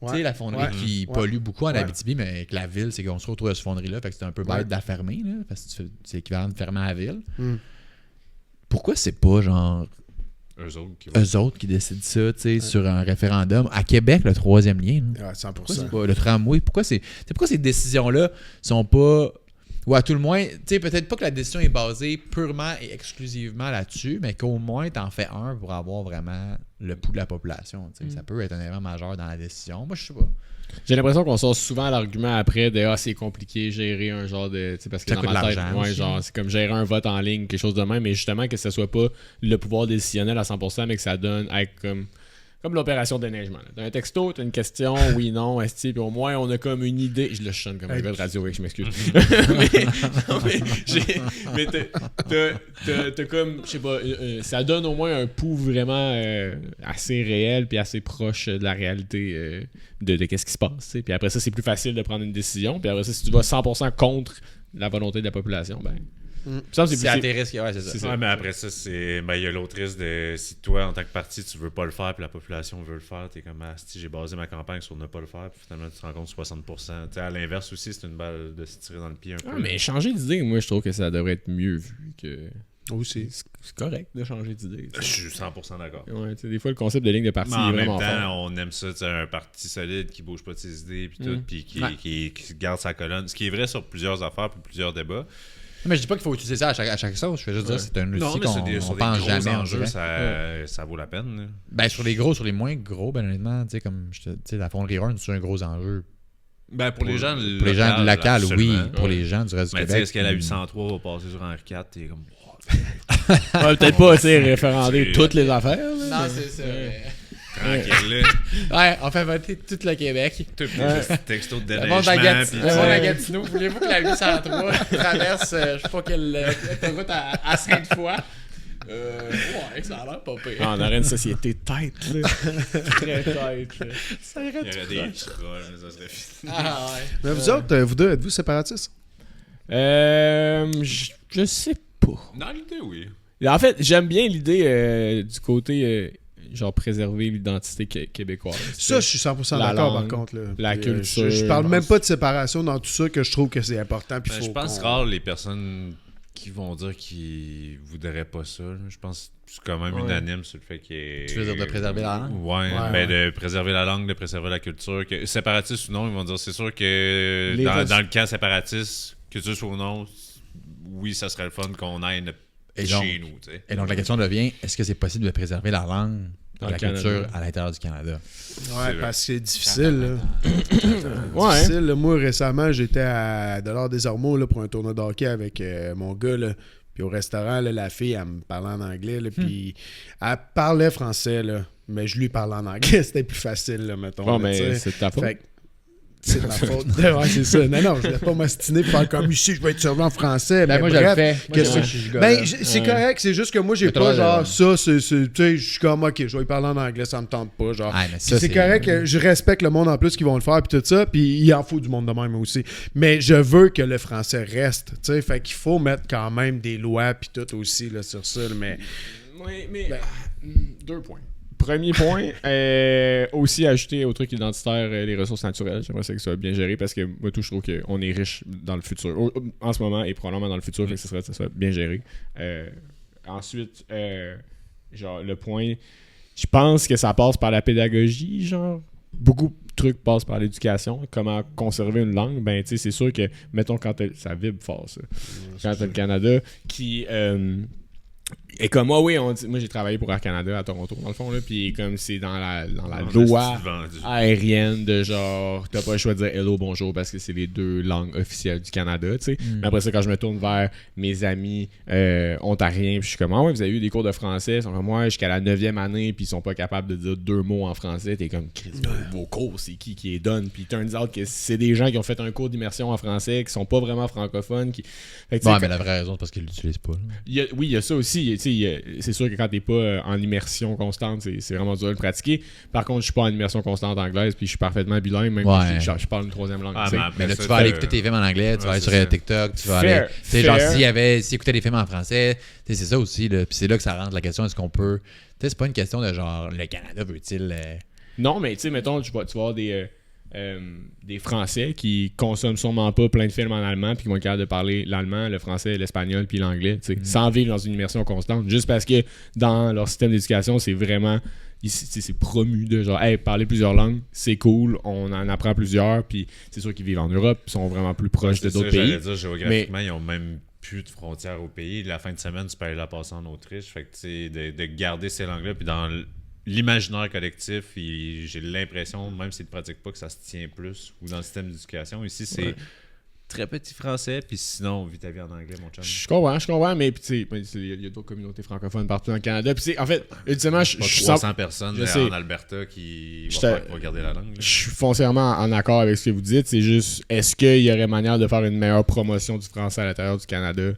Tu sais, la fonderie qui pollue beaucoup en Abitibi, mais que la ville, c'est qu'on se retrouve à cette fonderie-là. Fait que c'est un peu bête de la fermer, là, parce que c'est équivalent de fermer la ville. Pourquoi c'est pas, genre, eux autres qui décident ça, tu sais, sur un référendum? À Québec, le troisième lien, là. Ouais, 100%. Pourquoi c'est pas le tramway? Pourquoi ces décisions-là sont pas... Ou à tout le moins, tu sais, peut-être pas que la décision est basée purement et exclusivement là-dessus, mais qu'au moins t'en fais un pour avoir vraiment le pouls de la population. Tu sais. Ça peut être un élément majeur dans la décision. Moi, je sais pas. J'ai l'impression qu'on sort souvent l'argument après de c'est compliqué gérer un genre de. Parce que Ça dans coûte ma tête, l'argent ouais, aussi. genre, c'est comme gérer un vote en ligne, quelque chose de même, mais justement que ce soit pas le pouvoir décisionnel à 100%, mais que ça donne être comme l'opération de déneigement. Là. T'as un texto, t'as une question, oui, non, esti, puis au moins on a comme une idée. Je le chante comme un gars de radio, je m'excuse. mais t'as comme, je sais pas, ça donne au moins un pouls vraiment assez réel puis assez proche de la réalité de qu'est-ce qui se passe. T'sais. Puis après ça, c'est plus facile de prendre une décision. Puis après ça, si tu vas 100% contre la volonté de la population, ben. Ça, C'est à tes risques, ouais, c'est ça. C'est ça. Ouais, mais après ça, il y a l'autre risque de si toi, en tant que parti, tu veux pas le faire puis la population veut le faire, t'es comme si j'ai basé ma campagne sur ne pas le faire, puis finalement tu te rends compte 60%. T'sais, à l'inverse aussi, c'est une balle de se tirer dans le pied un peu. Ah, mais changer d'idée, moi, je trouve que ça devrait être mieux vu que. Aussi. C'est correct de changer d'idée. Je suis 100% d'accord. Ouais, des fois, le concept de ligne de parti Mais est en même vraiment temps, fort. on aime ça, un parti solide qui bouge pas de ses idées puis tout, puis Ouais. qui garde sa colonne. Ce qui est vrai sur plusieurs affaires puis plusieurs débats. Mais je dis pas qu'il faut utiliser ça à chaque sauce. Je veux juste dire c'est un outil qu'on sur on pense gros jamais. on enjeux, dirait. ça vaut la peine. Là. Ben, sur les moins gros, ben honnêtement, tu sais, comme la fonderie Horn, c'est un gros enjeu. Ben, pour les gens Pour les gens locaux, oui. absolument. Pour les gens du reste du Mais tu sais, Québec. est-ce qu'elle a 803 va passer sur Henri IV? T'es comme... Ouais, peut-être pas, tu sais, référender toutes les affaires. là, mais- c'est ça. Tranquille, là. Ouais, on fait voter tout le Québec. Tout les textos de Le monde déneigement. puis à Gatineau, voulez-vous que la 803 traverse, je sais pas quelle autoroute à Sainte-Foy? Ouais, ça a l'air pas pire. Ah, on aurait une société tête, là. Très tête, là. Ça Il irait y aurait des trolls, ça serait fini. Ah ouais. Mais vous autres, vous deux, êtes-vous séparatistes? Je sais pas. Dans l'idée, oui. En fait, j'aime bien l'idée du côté genre préserver l'identité québécoise. Ça, je suis 100% d'accord par contre. Là. La culture. Je parle même pas de séparation dans tout ça, que je trouve que c'est important. Puis je pense rare les personnes qui vont dire qu'ils voudraient pas ça. Là. Je pense que c'est quand même unanime sur le fait qu'il y ait... Tu veux dire de préserver la langue? De préserver la langue, de préserver la culture. Que, séparatiste ou non, ils vont dire c'est sûr que dans le camp séparatiste, que tu sois ou non, oui, ça serait le fun qu'on aille chez nous. T'sais. Et donc la question devient, est-ce que c'est possible de préserver la langue la culture à l'intérieur du Canada? Ouais, parce que c'est difficile. Difficile. Là. Moi, récemment, j'étais à Dollars des Ormeaux là, pour un tournoi de hockey avec mon gars. Là. Puis au restaurant, là, la fille, elle me parlait en anglais. Là, puis elle parlait français, là, mais je lui parlais en anglais. C'était plus facile, là, mettons. Bon, mais c'est ta faute. C'est de ma faute. Ouais, c'est ça. Non, je ne vais pas m'astiner pour faire comme ici, je vais être servi en français. Ben, moi, bref, je le fais. C'est correct, c'est juste que moi, j'ai pas genre ça. Tu sais, je suis comme, ok, je vais y parler en anglais, ça me tente pas. Genre. C'est correct, je respecte le monde en plus qui vont le faire, puis tout ça, puis il en faut du monde de même aussi. Mais je veux que le français reste. Tu sais, fait qu'il faut mettre quand même des lois, puis tout aussi là, sur ça. Mais. Oui, mais. 2 points. Premier point, aussi ajouter au truc identitaire les ressources naturelles. J'aimerais que ça soit bien géré parce que moi, tout, je trouve qu'on est riche dans le futur. En ce moment et probablement dans le futur, que ça soit bien géré. Ensuite, genre, le point, je pense que ça passe par la pédagogie, genre. Beaucoup de trucs passent par l'éducation. Comment conserver une langue, ben, tu sais, c'est sûr que, mettons, quand ça vibre fort, ça. Quand t'as le Canada qui. Et comme moi, moi j'ai travaillé pour Air Canada à Toronto, dans le fond, là, puis comme c'est dans la loi aérienne de genre, t'as pas le choix de dire hello, bonjour, parce que c'est les 2 langues officielles du Canada, tu sais. Mais après ça, quand je me tourne vers mes amis ontariens, puis je suis comme, ah ouais, vous avez eu des cours de français, ils sont comme, moi, jusqu'à la 9e année, puis ils sont pas capables de dire 2 mots en français, t'es comme, vos cours, c'est qui les donne? Puis turns out que c'est des gens qui ont fait un cours d'immersion en français, qui sont pas vraiment francophones. Mais la vraie raison, c'est parce qu'ils l'utilisent pas. Oui, il y a ça aussi. C'est sûr que quand t'es pas en immersion constante, c'est vraiment dur de le pratiquer. Par contre, je suis pas en immersion constante anglaise, puis je suis parfaitement bilingue, même je parle une 3e langue. Mais là, tu vas aller écouter tes films en anglais, tu vas aller sur TikTok, tu vas aller. Genre, s'il écoutait des films en français, c'est ça aussi. Puis c'est là que ça rentre la question, est-ce qu'on peut. C'est pas une question de genre, le Canada veut-il. Non, mais tu sais, mettons, tu vas avoir des Français qui consomment sûrement pas plein de films en allemand puis qui vont être capables de parler l'allemand, le français, l'espagnol puis l'anglais, sans vivre dans une immersion constante, juste parce que dans leur système d'éducation, c'est vraiment c'est promu de genre parler plusieurs langues, c'est cool, on en apprend plusieurs, puis c'est sûr qu'ils vivent en Europe, ils sont vraiment plus proches de d'autres pays. Dire, géographiquement, ils ont même plus de frontières au pays. La fin de semaine, tu peux aller la passer en Autriche. Fait que de garder ces langues-là, puis dans l'imaginaire collectif, j'ai l'impression, même s'ils ne pratiquent pas, que ça se tient plus, ou dans le système d'éducation. Ici, c'est très petit français, puis sinon, vis ta vie en anglais, mon chum. Je comprends, mais tu sais, il y a d'autres communautés francophones partout dans le Canada. Puis en fait, ultimement, je suis 300 personnes en Alberta qui vont garder la langue. Je suis foncièrement en accord avec ce que vous dites. C'est juste, est-ce qu'il y aurait manière de faire une meilleure promotion du français à l'intérieur du Canada?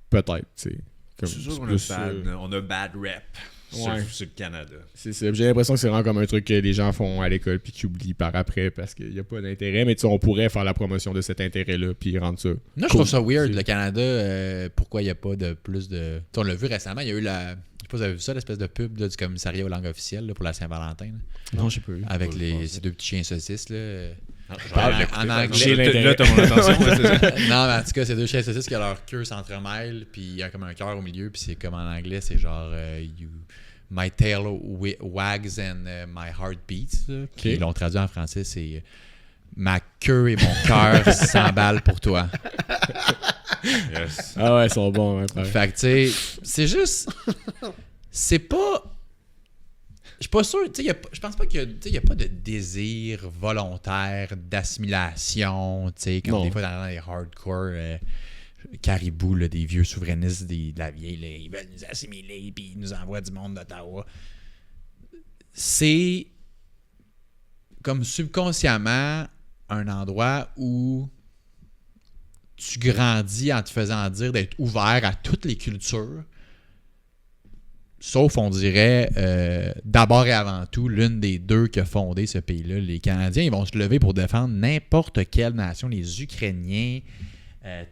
Peut-être, tu sais. C'est sûr qu'on a bad rep. Sur le Canada. C'est ça. J'ai l'impression que c'est vraiment comme un truc que les gens font à l'école puis qu'ils oublient par après parce qu'il n'y a pas d'intérêt. Mais on pourrait faire la promotion de cet intérêt-là puis rendre ça. Non, je trouve ça weird, le Canada. Pourquoi il n'y a pas de plus de. On l'a vu récemment, il y a eu la. Je sais pas si vous avez vu ça, l'espèce de pub du commissariat aux langues officielles pour la Saint-Valentin. Non, je sais pas. Avec ces 2 petits chiens saucisses. Là. En anglais. Là, t'as mon attention. Non, mais en tout cas, c'est 2 chiens saucisses qui ont leur queue s'entremêle, puis il y a comme un cœur au milieu, puis c'est comme en anglais, c'est genre My tail wags and my heart beats. Puis ils l'ont traduit en français, c'est ma queue et mon cœur s'emballent pour toi. Yes. Ah ouais, ils sont bons. Ouais, fait que tu sais, c'est juste. C'est pas. Je suis pas sûr, je pense pas qu'il y a pas de désir volontaire d'assimilation, comme des fois dans les hardcore caribous, là, des vieux souverainistes de la vieille, là, ils veulent nous assimiler puis ils nous envoient du monde d'Ottawa. C'est comme subconsciemment un endroit où tu grandis en te faisant dire d'être ouvert à toutes les cultures. Sauf, on dirait, d'abord et avant tout, l'une des 2 qui a fondé ce pays-là. Les Canadiens, ils vont se lever pour défendre n'importe quelle nation, les Ukrainiens,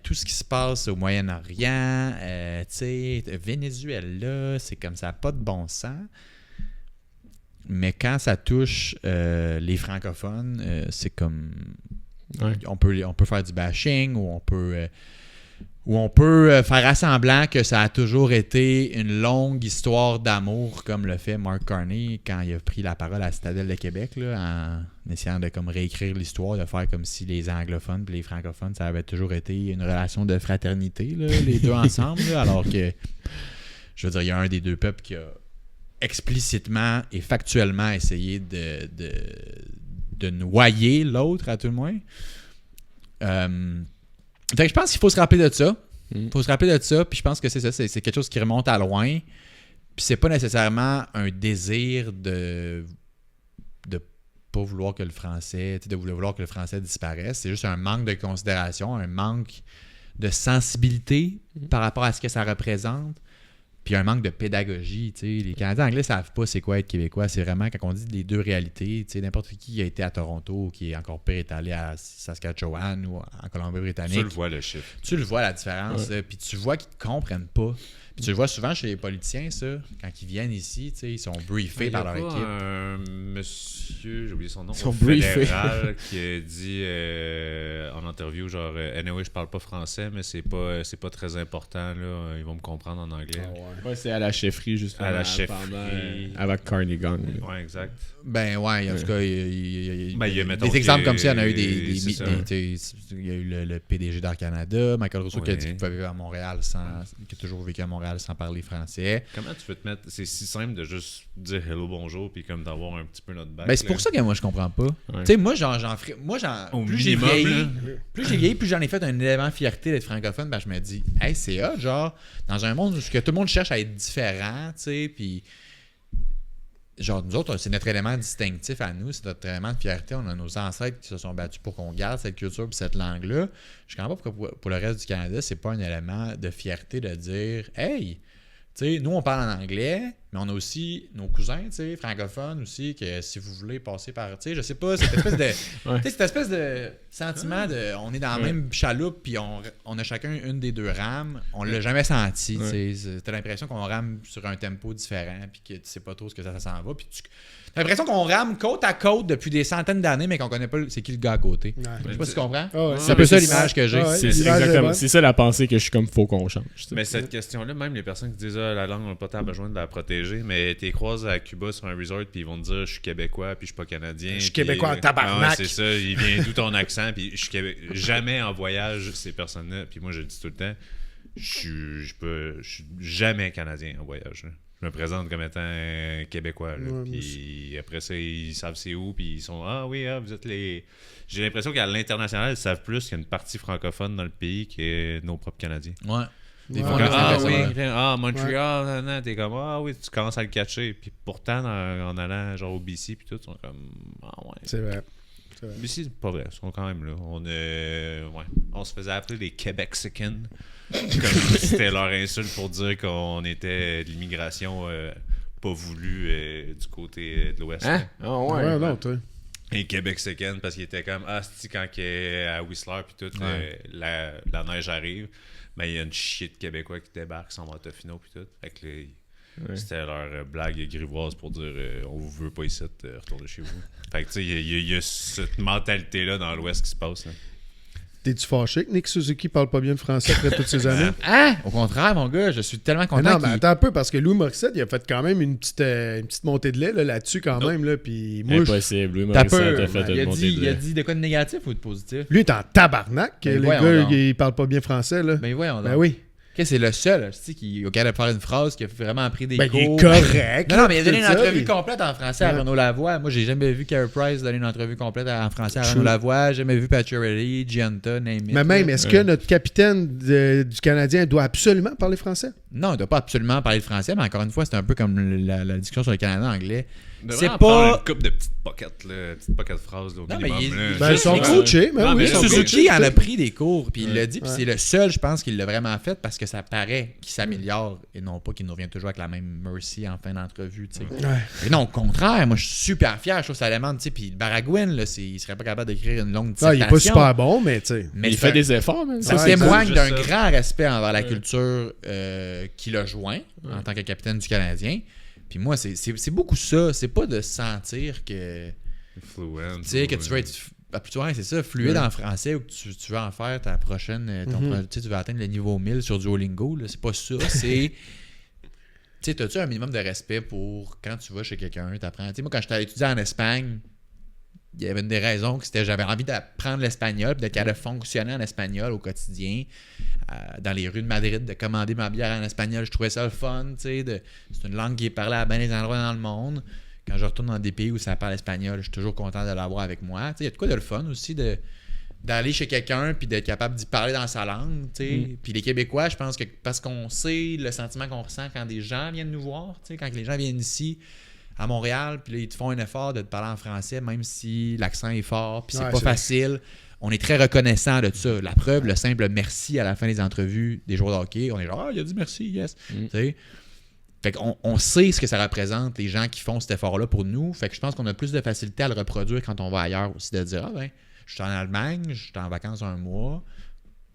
tout ce qui se passe au Moyen-Orient, Venezuela, c'est comme ça, pas de bon sens. Mais quand ça touche les francophones, c'est comme... Ouais. On peut faire du bashing ou on peut faire assemblant que ça a toujours été une longue histoire d'amour, comme le fait Mark Carney quand il a pris la parole à la Citadelle de Québec, là, en essayant de comme réécrire l'histoire, de faire comme si les anglophones et les francophones, ça avait toujours été une relation de fraternité, là, les deux ensemble, là, alors que, je veux dire, il y a un des deux peuples qui a explicitement et factuellement essayé de noyer l'autre, à tout le moins. Fait que je pense qu'il faut se rappeler de ça. Puis je pense que c'est ça, c'est quelque chose qui remonte à loin. Puis c'est pas nécessairement un désir de pas vouloir que le français, de vouloir que le français disparaisse. C'est juste un manque de considération, un manque de sensibilité par rapport à ce que ça représente. Puis un manque de pédagogie, tu sais. Les Canadiens anglais savent pas c'est quoi être québécois. C'est vraiment, quand on dit les deux réalités, tu sais, n'importe qui a été à Toronto, qui est encore pire est allé à Saskatchewan ou en Colombie-Britannique. Tu le vois, le chiffre. Tu le vois, la différence. Puis tu vois qu'ils ne comprennent pas. Puis tu le vois souvent chez les politiciens, ça. Quand ils viennent ici, tu sais, ils sont briefés par leur équipe. Un monsieur, j'ai oublié son nom, Ils sont fédéral, qui a dit en interview, genre, anyway, je parle pas français, mais c'est pas très important, là. Ils vont me comprendre en anglais. Ouais, c'est à la chefferie, justement. À la chefferie. Avec Carnegie. Ouais, exact. Ben ouais, en tout cas, il y a mettons des exemples comme ça. Il y en a eu il y a eu le PDG d'Air Canada, Michael Rousseau, qui a dit qu'il pouvait vivre à Montréal qui a toujours vécu à Montréal sans parler français. Comment tu peux te mettre... C'est si simple de juste dire hello, bonjour, puis comme d'avoir un petit peu notre bac. Ben c'est pour ça que moi je comprends pas. Tu sais, moi plus j'ai vieilli, plus j'en ai fait un élément de fierté d'être francophone, ben je me dis, hey, c'est hot, genre, dans un monde où tout le monde cherche à être différent, tu sais, puis genre, nous autres, c'est notre élément distinctif à nous, c'est notre élément de fierté. On a nos ancêtres qui se sont battus pour qu'on garde cette culture et cette langue-là. Je comprends pas pourquoi pour le reste du Canada, c'est pas un élément de fierté de dire « Hey, tu sais, nous, on parle en anglais, mais on a aussi nos cousins, tu sais, francophones aussi, que si vous voulez passer par... » Tu sais, je sais pas, cette espèce de... tu sais, cette espèce de sentiment de... On est dans la même chaloupe, puis on a chacun une des deux rames. On l'a jamais senti, tu sais. T'as l'impression qu'on rame sur un tempo différent, puis que tu sais pas trop ce que ça s'en va, puis t'as l'impression qu'on rame côte à côte depuis des centaines d'années, mais qu'on connaît pas c'est qui le gars à côté. Je sais pas si tu comprends. C'est un peu ça l'image que j'ai. C'est ça la pensée que je suis comme faut qu'on change. Mais cette question-là, même les personnes qui disent la langue, on n'a pas tant besoin de la protéger, mais t'es croisé à Cuba sur un resort, puis ils vont te dire je suis québécois, puis je suis pas canadien. Je suis québécois en tabarnak. C'est ça, il vient d'où ton accent, puis je suis jamais en voyage, ces personnes-là. Puis moi, je le dis tout le temps, je suis jamais canadien en voyage. Là. Je me présente comme étant québécois. Puis après ça, ils savent c'est où. Puis ils sont vous êtes les. J'ai l'impression qu'à l'international, ils savent plus qu'il y a une partie francophone dans le pays que nos propres Canadiens. Ouais. Montréal, t'es comme tu commences à le catcher. Puis pourtant, en allant genre au BC, puis tout, ils sont comme C'est vrai. BC, c'est pas vrai. Ils sont quand même là. On se faisait appeler les Québexicans. Comme si c'était leur insulte pour dire qu'on était de l'immigration pas voulue du côté de l'Ouest. Hein? Non, toi. Et Québexicans, parce qu'ils étaient comme quand à Whistler puis tout, la neige arrive, ben il y a une chier de Québécois qui débarquent sans Montefino puis tout. Fait que c'était leur blague grivoise pour dire on vous veut pas ici, retournez chez vous. Fait que tu sais, il y a cette mentalité-là dans l'Ouest qui se passe. Là. T'es-tu fâché que Nick Suzuki parle pas bien le français après toutes ces années? Au contraire, mon gars, je suis tellement content. Non, mais attends un peu, parce que Louis Morissette, il a fait quand même une petite montée de lait là-dessus quand même. Là, puis moi, impossible, Louis Morissette a fait une montée de lait. Il a dit de quoi de négatif ou de positif? Lui, il est en tabarnak. Les gars, ils parlent pas bien français. Là. Ben voyons donc. Ben oui. C'est le seul qui est capable de faire une phrase qui a vraiment pris des cours. Il est correct. Non, mais il a donné une entrevue complète en français à Renaud Lavoie. Moi, j'ai jamais vu Carey Price donner une entrevue complète en français à Renaud Lavoie. J'ai jamais vu Pacioretty, Gianta, name it. Mais même, est-ce que notre capitaine du Canadien doit absolument parler français? Non, il ne doit pas absolument parler le français, mais encore une fois, c'est un peu comme la discussion sur le Canada anglais. C'est pas une couple de petites pockets, petites pockets phrases là, au minimum. Ils sont coachés, mais oui. Suzuki en a pris des cours, puis il l'a dit, puis c'est le seul, je pense, qu'il l'a vraiment fait parce que ça paraît qu'il s'améliore et non pas qu'il nous revient toujours avec la même mercy en fin d'entrevue. Et non, au contraire, moi je suis super fier, je trouve ça demande, tu sais, puis Baragouin, il serait pas capable d'écrire une longue dissertation. Il est pas super bon, mais tu sais. Mais il fait des efforts, même. Ça témoigne d'un grand respect envers la culture qu'il a joint en tant que capitaine du Canadien. Puis moi, c'est beaucoup ça. C'est pas de sentir que... Fluent. Tu sais, que tu veux être... Plutôt, c'est ça, fluide en français ou que tu veux en faire ta prochaine... tu veux atteindre le niveau 1000 sur Duolingo. Là, c'est pas ça. C'est... Tu sais, t'as-tu un minimum de respect pour quand tu vas chez quelqu'un, t'apprends... Tu sais, moi, quand j'étais étudiant en Espagne, il y avait une des raisons que c'était j'avais envie d'apprendre l'espagnol, d'être capable de fonctionner en espagnol au quotidien, dans les rues de Madrid, de commander ma bière en espagnol. Je trouvais ça le fun, tu sais. C'est une langue qui est parlée à bien des endroits dans le monde. Quand je retourne dans des pays où ça parle espagnol, je suis toujours content de l'avoir avec moi. Tu sais, il y a de quoi de le fun aussi d'aller chez quelqu'un puis d'être capable d'y parler dans sa langue, tu sais. Puis les Québécois, je pense que parce qu'on sait le sentiment qu'on ressent quand des gens viennent nous voir, tu sais, quand les gens viennent ici à Montréal, puis là, ils te font un effort de te parler en français, même si l'accent est fort, puis c'est pas facile. On est très reconnaissant de ça. La preuve, le simple merci à la fin des entrevues des joueurs de hockey, on est genre, il a dit merci, yes. Tu sais. Fait qu'on sait ce que ça représente, les gens qui font cet effort-là pour nous. Fait que je pense qu'on a plus de facilité à le reproduire quand on va ailleurs aussi, de dire, je suis en Allemagne, je suis en vacances 1 mois,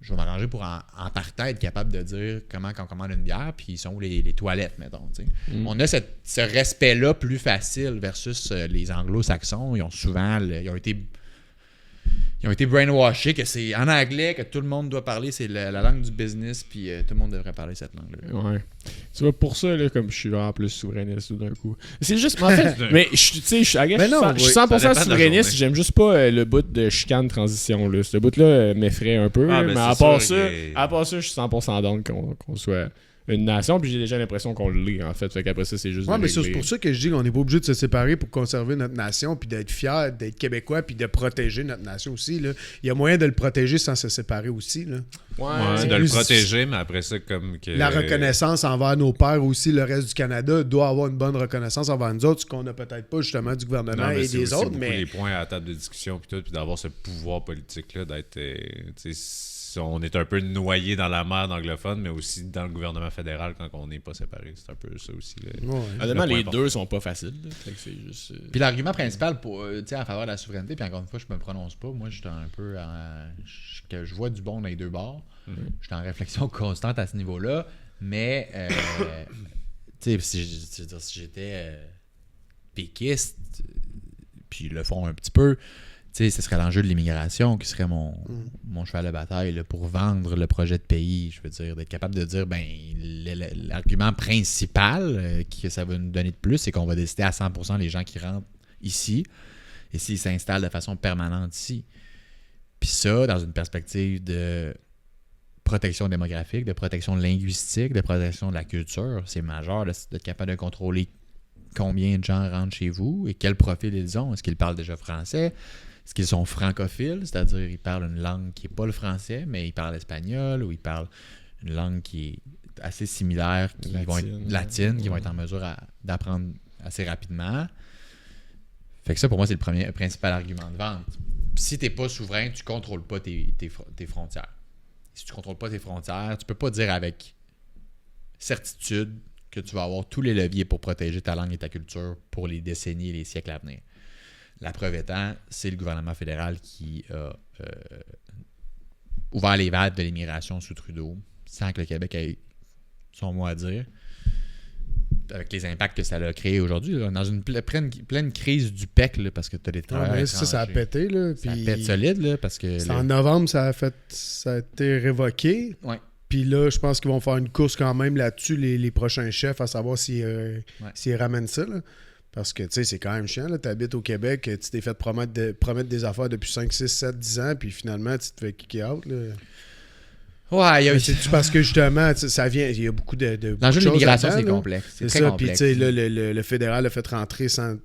je vais m'arranger pour en partant être capable de dire comment on commande une bière, puis ils sont où les toilettes, mettons. On a ce respect-là plus facile versus les anglo-saxons. Ils ont souvent, ils ont été brainwashés que c'est en anglais que tout le monde doit parler, c'est la langue du business, puis tout le monde devrait parler cette langue-là. Ouais. Tu vois, pour ça, là, comme je suis vraiment plus souverainiste tout d'un coup. C'est juste, en fait, mais je suis 100% souverainiste, j'aime juste pas le bout de chicane transition. Là. Ce bout-là m'effraie un peu, mais à part ça, je suis 100% down qu'on soit une nation, puis j'ai déjà l'impression qu'on l'est, en fait. Fait qu'après ça, c'est juste... Ouais, mais c'est pour ça que je dis qu'on n'est pas obligé de se séparer pour conserver notre nation, puis d'être fier d'être Québécois, puis de protéger notre nation aussi, là. Il y a moyen de le protéger sans se séparer aussi, là. Ouais, de le protéger, mais après ça, comme que... La reconnaissance envers nos pères aussi, le reste du Canada doit avoir une bonne reconnaissance envers nous autres, ce qu'on n'a peut-être pas, justement, du gouvernement et des autres, mais... les points à la table de discussion, puis tout, puis d'avoir ce pouvoir politique-là, d'être... on est un peu noyé dans la mer anglophone, mais aussi dans le gouvernement fédéral quand on n'est pas séparés. C'est un peu ça aussi. Honnêtement, les deux sont pas faciles. Fait que c'est juste, Puis l'argument principal pour, en faveur de la souveraineté, puis encore une fois, je me prononce pas. Moi, j'étais un peu que je vois du bon dans les deux bords. J'étais en réflexion constante à ce niveau-là. Mais, si j'étais péquiste, puis ils le font un petit peu, ce serait l'enjeu de l'immigration qui serait mon cheval de bataille là, pour vendre le projet de pays. Je veux dire, d'être capable de dire, l'argument principal que ça va nous donner de plus, c'est qu'on va décider à 100% les gens qui rentrent ici et s'ils s'installent de façon permanente ici. Puis ça, dans une perspective de protection démographique, de protection linguistique, de protection de la culture, c'est majeur d'être capable de contrôler combien de gens rentrent chez vous et quel profil ils ont. Est-ce qu'ils parlent déjà français? Est-ce qu'ils sont francophiles? C'est-à-dire ils parlent une langue qui n'est pas le français, mais ils parlent espagnol ou ils parlent une langue qui est assez similaire, qui vont être latine, qui vont être en mesure d'apprendre assez rapidement. Fait que ça, pour moi, c'est le principal argument de vente. Si tu n'es pas souverain, tu ne contrôles pas tes frontières. Si tu ne contrôles pas tes frontières, tu ne peux pas dire avec certitude que tu vas avoir tous les leviers pour protéger ta langue et ta culture pour les décennies et les siècles à venir. La preuve étant, c'est le gouvernement fédéral qui a ouvert les vannes de l'immigration sous Trudeau, sans que le Québec ait son mot à dire, avec les impacts que ça a créé aujourd'hui, là, dans une pleine crise du PEC, là, parce que tu as des travailleurs ça a pété. Là, ça pète solide, là, parce que... En novembre, ça a été révoqué. Ouais. Puis là, je pense qu'ils vont faire une course quand même là-dessus, les prochains chefs, à savoir s'ils ramènent ça. Là. Parce que, tu sais, c'est quand même chiant. Tu habites au Québec, tu t'es fait promettre des affaires depuis 5, 6, 7, 10 ans, puis finalement, tu te fais kicker out. Là. Ouais, c'est parce que justement, ça vient. Il y a beaucoup de l'enjeu de l'immigration, c'est complexe. C'est très ça. complexe. Puis, tu sais, le fédéral a fait rentrer sans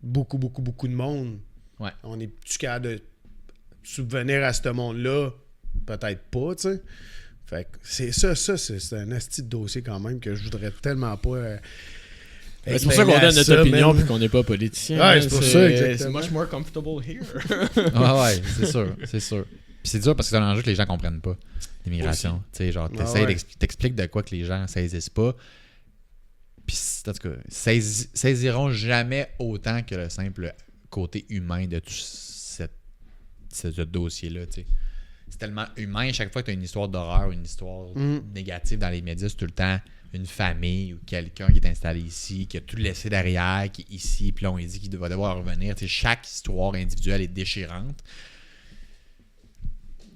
beaucoup de monde. Ouais. On est-tu capable de subvenir à ce monde-là? Peut-être pas, tu sais. Fait que c'est un asti de dossier quand même que je voudrais tellement pas. C'est pour ça qu'on donne notre opinion et qu'on n'est pas politicien. Ouais, c'est pour ça, exactement. C'est much more comfortable here. Ouais, c'est sûr. Puis c'est dur parce que c'est un enjeu que les gens comprennent pas, l'immigration. Tu sais, genre, t'expliques de quoi que les gens saisissent pas. Puis, en tout cas, saisiront jamais autant que le simple côté humain de tout ce dossier-là, tu sais. C'est tellement humain. Chaque fois que tu as une histoire d'horreur, une histoire négative dans les médias, c'est tout le temps une famille ou quelqu'un qui est installé ici, qui a tout laissé derrière, qui est ici, puis là, on lui dit qu'il va devoir revenir. Tu sais, chaque histoire individuelle est déchirante.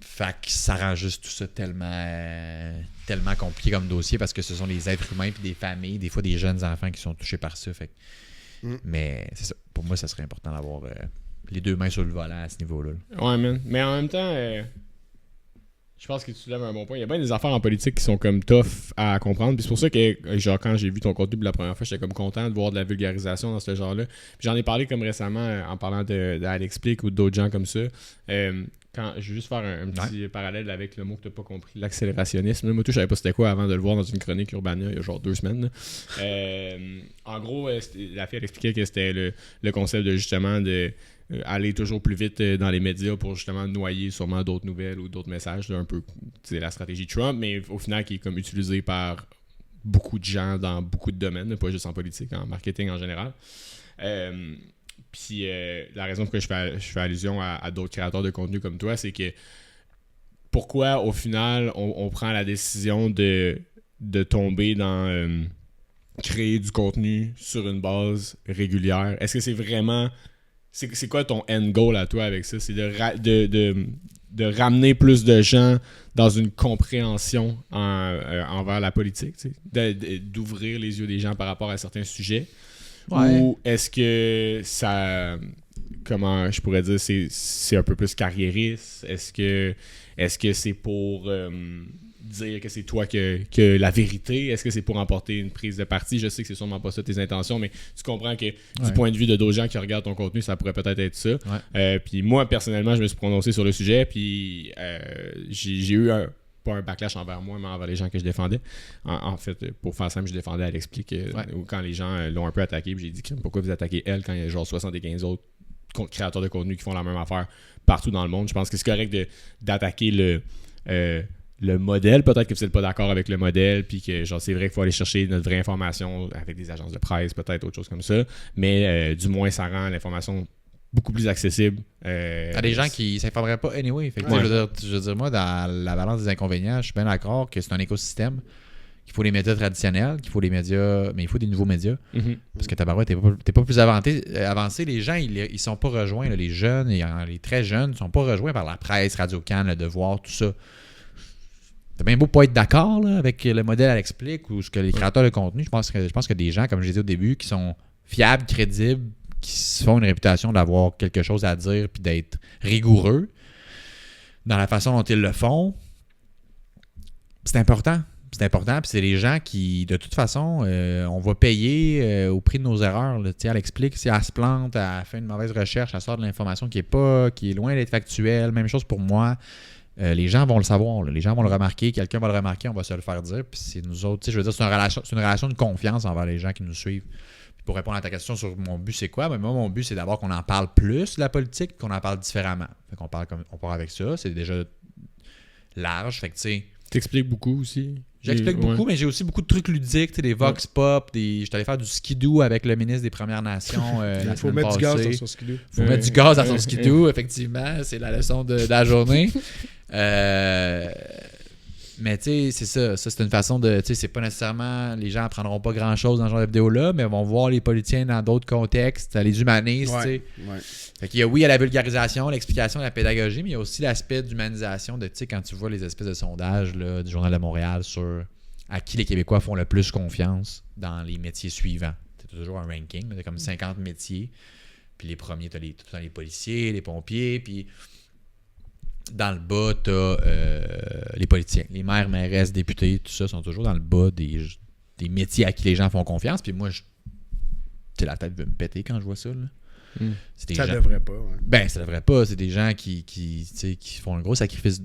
Fait que ça rend juste tout ça tellement compliqué comme dossier parce que ce sont des êtres humains puis des familles, des fois des jeunes enfants qui sont touchés par ça. Fait que, mais c'est ça. Pour moi, ça serait important d'avoir les deux mains sur le volant à ce niveau-là. Ouais, man. Mais en même temps, je pense que tu lèves un bon point. Il y a bien des affaires en politique qui sont comme tough à comprendre. Puis c'est pour ça que, genre, quand j'ai vu ton contenu pour la première fois, j'étais comme content de voir de la vulgarisation dans ce genre-là. Puis j'en ai parlé comme récemment en parlant d'Alexplique ou d'autres gens comme ça. Je vais juste faire un petit parallèle avec le mot que tu n'as pas compris, l'accélérationnisme. Moi, je savais pas c'était quoi avant de le voir dans une chronique Urbania il y a genre 2 semaines. En gros, la fille elle expliquait que c'était le concept de justement de aller toujours plus vite dans les médias pour justement noyer sûrement d'autres nouvelles ou d'autres messages. Là, un peu, c'est la stratégie Trump, mais au final qui est comme utilisée par beaucoup de gens dans beaucoup de domaines, pas juste en politique, en marketing en général. Puis la raison pour laquelle je fais allusion à d'autres créateurs de contenu comme toi, c'est que pourquoi au final on prend la décision de tomber dans créer du contenu sur une base régulière? Est-ce que c'est vraiment... C'est quoi ton end goal à toi avec ça? C'est de ramener plus de gens dans une compréhension envers la politique, d'ouvrir les yeux des gens par rapport à certains sujets? Ouais. Ou est-ce que ça, comment je pourrais dire, c'est un peu plus carriériste? Est-ce que c'est pour dire que c'est toi que la vérité? Est-ce que c'est pour emporter une prise de parti? Je sais que c'est sûrement pas ça tes intentions, mais tu comprends que du point de vue de d'autres gens qui regardent ton contenu, ça pourrait peut-être être ça. Ouais. Puis moi, personnellement, je me suis prononcé sur le sujet, puis j'ai eu pas un backlash envers moi, mais envers les gens que je défendais. En fait, pour faire simple, je défendais Elle explique quand les gens l'ont un peu attaqué, puis j'ai dit pourquoi vous attaquez elle quand il y a genre 75 autres créateurs de contenu qui font la même affaire partout dans le monde. Je pense que c'est correct d'attaquer le modèle. Peut-être que vous n'êtes pas d'accord avec le modèle, puis que genre c'est vrai qu'il faut aller chercher notre vraie information avec des agences de presse, peut-être autre chose comme ça. Mais du moins, ça rend l'information beaucoup plus accessible. À des gens qui ne s'informeraient pas anyway. Fait que, je veux dire, moi, dans la balance des inconvénients, je suis bien d'accord que c'est un écosystème, qu'il faut les médias traditionnels, qu'il faut les médias, mais il faut des nouveaux médias. Mm-hmm. Parce que tabarouette, t'es pas plus avancé. Les gens, ils sont pas rejoints. Là, les jeunes, les très jeunes, ne sont pas rejoints par la presse, Radio-Can, Le Devoir, tout ça. C'est bien beau pas être d'accord là, avec le modèle Elle explique ou ce que les créateurs de contenu. Je pense que des gens, comme je l'ai dit au début, qui sont fiables, crédibles, qui se font une réputation d'avoir quelque chose à dire puis d'être rigoureux dans la façon dont ils le font, c'est important. C'est important, puis c'est les gens qui, de toute façon, on va payer au prix de nos erreurs. Là. Elle explique, si elle se plante, elle fait une mauvaise recherche, elle sort de l'information qui est loin d'être factuelle. Même chose pour moi. Les gens vont le savoir, là. Les gens vont le remarquer, quelqu'un va le remarquer, on va se le faire dire, puis c'est nous autres. Je veux dire, c'est une relation de confiance envers les gens qui nous suivent. Pour répondre à ta question sur mon but, c'est quoi? Ben, moi, mon but, c'est d'abord qu'on en parle plus de la politique, qu'on en parle différemment. Fait qu'on part avec ça, c'est déjà large. Fait que, tu sais. T'expliques beaucoup aussi. J'explique beaucoup, mais j'ai aussi beaucoup de trucs ludiques, des vox pop, j'étais allé faire du skidoo avec le ministre des Premières Nations. Il faut mettre du gaz dans son skidoo. Il faut mettre du gaz dans son skidoo, effectivement, c'est la leçon de la journée. Mais tu sais, c'est ça. Ça, c'est une façon de. Tu sais, c'est pas nécessairement. Les gens n'apprendront pas grand-chose dans ce genre de vidéo-là, mais vont voir les politiciens dans d'autres contextes, ça les humanise, tu sais. Ouais. Fait qu'il y a, oui, il y a la vulgarisation, l'explication, la pédagogie, mais il y a aussi l'aspect d'humanisation de, tu sais, quand tu vois les espèces de sondages là, du Journal de Montréal sur à qui les Québécois font le plus confiance dans les métiers suivants. Tu as toujours un ranking, t'as comme 50 métiers. Puis les premiers, tu as les policiers, les pompiers, puis. Dans le bas, tu as les politiciens. Les maires, mairesses, députés, tout ça sont toujours dans le bas des métiers à qui les gens font confiance. Puis moi, la tête veut me péter quand je vois ça. Là. Ça devrait pas. Ouais. Ben, ça devrait pas. C'est des gens qui font un gros sacrifice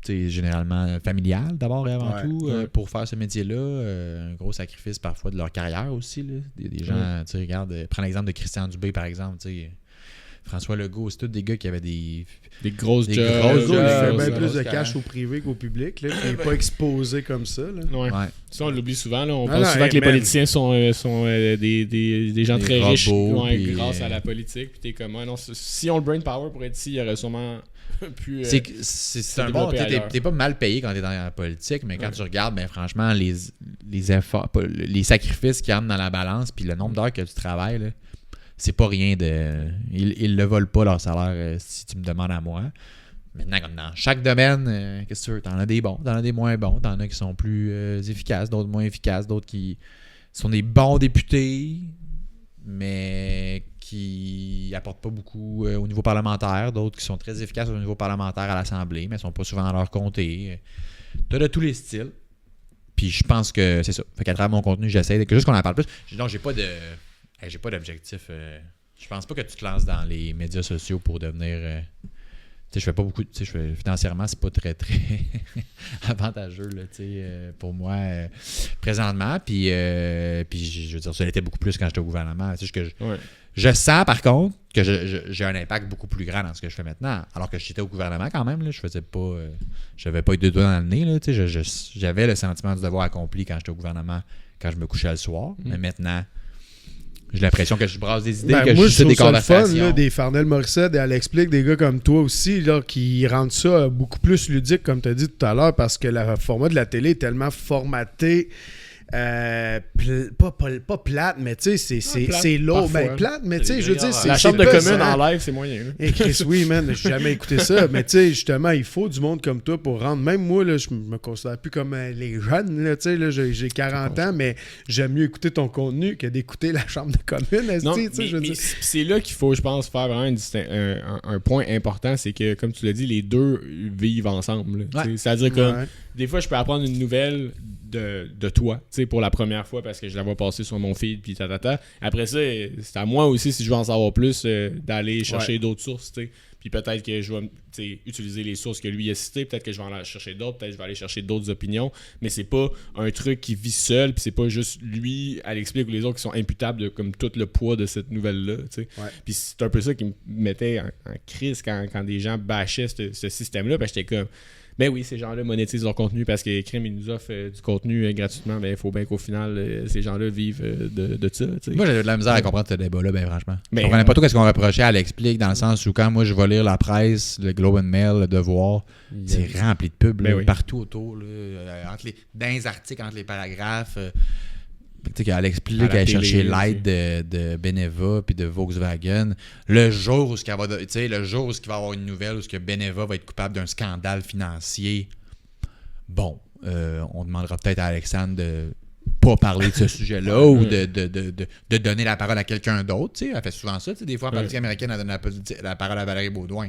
généralement familial d'abord et avant tout pour faire ce métier-là. Un gros sacrifice parfois de leur carrière aussi. Là. Des gens, regarde, prends l'exemple de Christian Dubé, par exemple. François Legault, c'est tous des gars qui avaient des grosses jobs. Il fait bien jobs, plus de grosses cash au privé qu'au public. Là, puis il n'est pas exposé comme ça. Là. Ouais. Ouais. Ça, on l'oublie souvent. Là. On Non, pense non, souvent hey, que les man. politiciens sont des gens Des très riches robots, puis, grâce à la politique. Puis t'es comme, non, si on le brain power pour être ici, il y aurait sûrement pu... C'est un bon. T'es pas mal payé quand t'es dans la politique, mais quand tu regardes, ben, franchement, les efforts, les sacrifices qui entrent dans la balance, puis le nombre d'heures que tu travailles, là, c'est pas rien de. Ils le volent pas leur salaire, si tu me demandes à moi. Maintenant, comme dans chaque domaine, qu'est-ce que tu veux? T'en as des bons, t'en as des moins bons, t'en as qui sont plus efficaces, d'autres moins efficaces, d'autres qui sont des bons députés, mais qui apportent pas beaucoup au niveau parlementaire, d'autres qui sont très efficaces au niveau parlementaire à l'Assemblée, mais sont pas souvent dans leur comté. T'as de tous les styles. Puis je pense que c'est ça. Fait qu'à travers mon contenu, j'essaie juste qu'on en parle plus. Non, j'ai pas d'objectif. Je pense pas que tu te lances dans les médias sociaux pour devenir. Je fais pas beaucoup. Financièrement, c'est pas très, très avantageux là, pour moi présentement. Puis je veux dire, ça l'était beaucoup plus quand j'étais au gouvernement. Je sens par contre que j'ai un impact beaucoup plus grand dans ce que je fais maintenant. Alors que j'étais au gouvernement quand même, là, je faisais pas. J'avais pas eu deux doigts dans le nez. Là, j'avais le sentiment du devoir accompli quand j'étais au gouvernement, quand je me couchais le soir. Mais maintenant. J'ai l'impression que je brasse des idées, que moi, je sais des conversations. Fun, là, des Farnell Morissette, des Alex Plick, des gars comme toi aussi, là, qui rendent ça beaucoup plus ludique, comme tu as dit tout à l'heure, parce que le format de la télé est tellement formaté. Pas plate, mais tu sais, c'est lourd. Ben, plate, mais tu sais, je veux dire, c'est. La chambre de commune en live, c'est moyen. Et Chris, oui, man, j'ai jamais écouté ça. Mais tu sais, justement, il faut du monde comme toi pour rendre. Même moi, là, je me considère plus comme les jeunes, là, tu sais, là, j'ai 40 ans, mais j'aime mieux écouter ton contenu que d'écouter la chambre de commune. Non, mais c'est là qu'il faut, je pense, faire vraiment un point important, c'est que, comme tu l'as dit, les deux vivent ensemble. Ouais. C'est-à-dire que des fois, je peux apprendre une nouvelle de toi, tu sais, pour la première fois parce que je la vois passer sur mon feed puis tatata. Après ça, c'est à moi aussi, si je veux en savoir plus, d'aller chercher d'autres sources, tu sais. Puis peut-être que je vais utiliser les sources que lui a citées, peut-être que je vais en aller chercher d'autres, peut-être que je vais aller chercher d'autres opinions, mais c'est pas un truc qui vit seul, puis c'est pas juste lui, à l'explique, ou les autres qui sont imputables de comme tout le poids de cette nouvelle-là, tu sais. Puis c'est un peu ça qui me mettait en crise quand des gens bâchaient ce système-là, parce que j'étais comme... Ben oui, ces gens-là monétisent leur contenu parce que Crime, ils nous offrent du contenu gratuitement. Ben il faut bien qu'au final, ces gens-là vivent de ça. T'sais. Moi, j'ai de la misère à comprendre ce débat-là, ben franchement. Je comprenais pas tout ce qu'on reprochait à l'explique dans le sens où quand moi je vais lire la presse, le Globe and Mail, le Devoir, c'est rempli de pubs partout autour. Dans les articles, entre les paragraphes. Tu sais qu'Alex Plick a cherché l'aide de Beneva puis de Volkswagen. Le jour où il va avoir une nouvelle où Beneva va être coupable d'un scandale financier, on demandera peut-être à Alexandre de pas parler de ce sujet-là ou de donner la parole à quelqu'un d'autre. Elle fait souvent ça. Des fois, en politique américaine, elle donne la parole à Valérie Baudouin.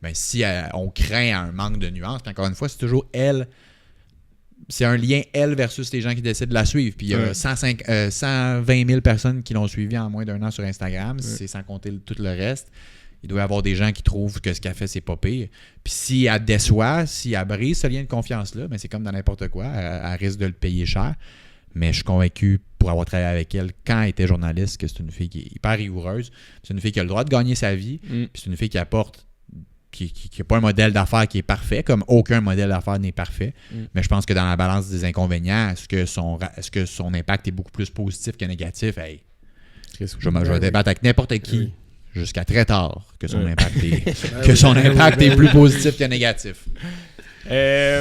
Mais si on craint un manque de nuances, encore une fois, c'est toujours elle. C'est un lien, elle, versus les gens qui décident de la suivre. Puis il y a 120 000 personnes qui l'ont suivi en moins d'un an sur Instagram. C'est sans compter tout le reste. Il doit y avoir des gens qui trouvent que ce qu'elle fait, c'est pas pire. Puis si elle déçoit, si elle brise ce lien de confiance-là, ben c'est comme dans n'importe quoi. Elle risque de le payer cher. Mais je suis convaincu, pour avoir travaillé avec elle quand elle était journaliste, que c'est une fille qui est hyper rigoureuse. C'est une fille qui a le droit de gagner sa vie. Puis c'est une fille qui apporte... qui n'a pas un modèle d'affaires qui est parfait, comme aucun modèle d'affaires n'est parfait. Mais je pense que dans la balance des inconvénients, est-ce que son impact est beaucoup plus positif que négatif? Hey, je vais débattre avec n'importe qui jusqu'à très tard que son impact est plus positif que négatif.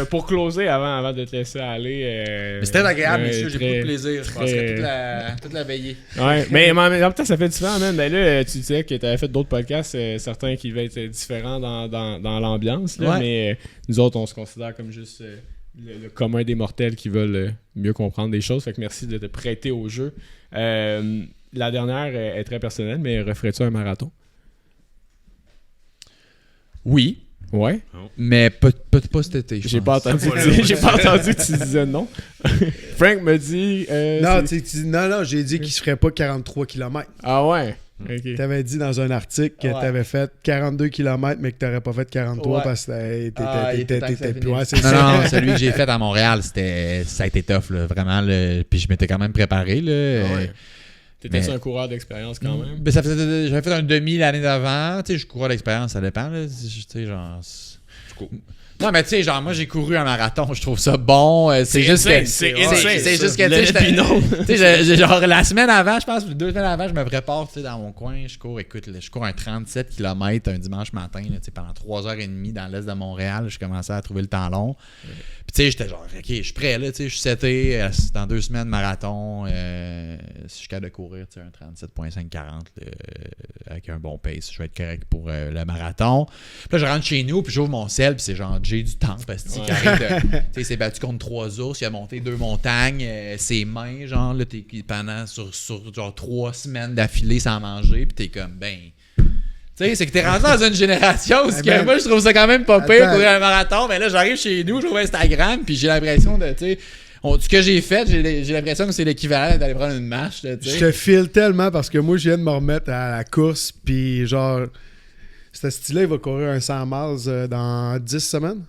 Pour closer, avant de te laisser aller... mais c'était agréable, messieurs, j'ai beaucoup de plaisir. Je passerai toute la veillée. Ouais, mais en même temps, ça fait différent, man. Ben là, tu disais que tu avais fait d'autres podcasts, certains qui devaient être différents dans l'ambiance, là, mais nous autres, on se considère comme juste le commun des mortels qui veulent mieux comprendre des choses. Fait que merci de te prêter au jeu. La dernière est très personnelle, mais referais-tu un marathon? Oui. Ouais. Mais pas cet été. J'ai pas entendu que tu disais non. Frank me dit. Non, j'ai dit qu'il se ferait pas 43 km. Ah ouais? Okay. T'avais dit dans un article que t'avais fait 42 km, mais que t'aurais pas fait 43 parce que t'étais plus loin. Non, celui que j'ai fait à Montréal, ça a été tough, là, vraiment. Puis je m'étais quand même préparé. Là, T'étais-tu un coureur d'expérience quand même? Ben, j'avais fait un demi l'année d'avant. Tu sais, je coureur d'expérience, ça dépend. Là. Tu sais, genre... Non, mais tu sais, genre, moi, j'ai couru un marathon, je trouve ça bon. C'est juste que. C'est juste que, tu sais, genre, la semaine avant, je pense, 2 semaines avant, je me prépare, tu sais, dans mon coin. Je cours un 37 km un dimanche matin, tu sais, pendant 3h30 dans l'est de Montréal. Je commençais à trouver le temps long. Puis, tu sais, j'étais genre, OK, je suis prêt, là, tu sais, je suis seté. Dans 2 semaines, marathon. Si je suis capable de courir, tu sais, un 37,540 avec un bon pace, je vais être correct pour le marathon. Puis là, je rentre chez nous, puis j'ouvre mon sel, puis c'est genre Jay du temps, parce qu'il arrive tu sais, il s'est battu contre 3 ours, il a monté 2 montagnes, ses mains, genre, là, t'es pendant sur genre 3 semaines d'affilée sans manger, puis t'es comme, ben. Tu sais, c'est que t'es rentré dans une génération où moi, je trouve ça quand même pas pire courir un marathon, mais là, j'arrive chez nous, j'ouvre Instagram, puis j'ai l'impression de, tu sais, ce que j'ai fait, j'ai l'impression que c'est l'équivalent d'aller prendre une marche. Là, je te file tellement parce que moi, je viens de me remettre à la course, puis genre, ce style-là, il va courir un 100 miles dans 10 semaines.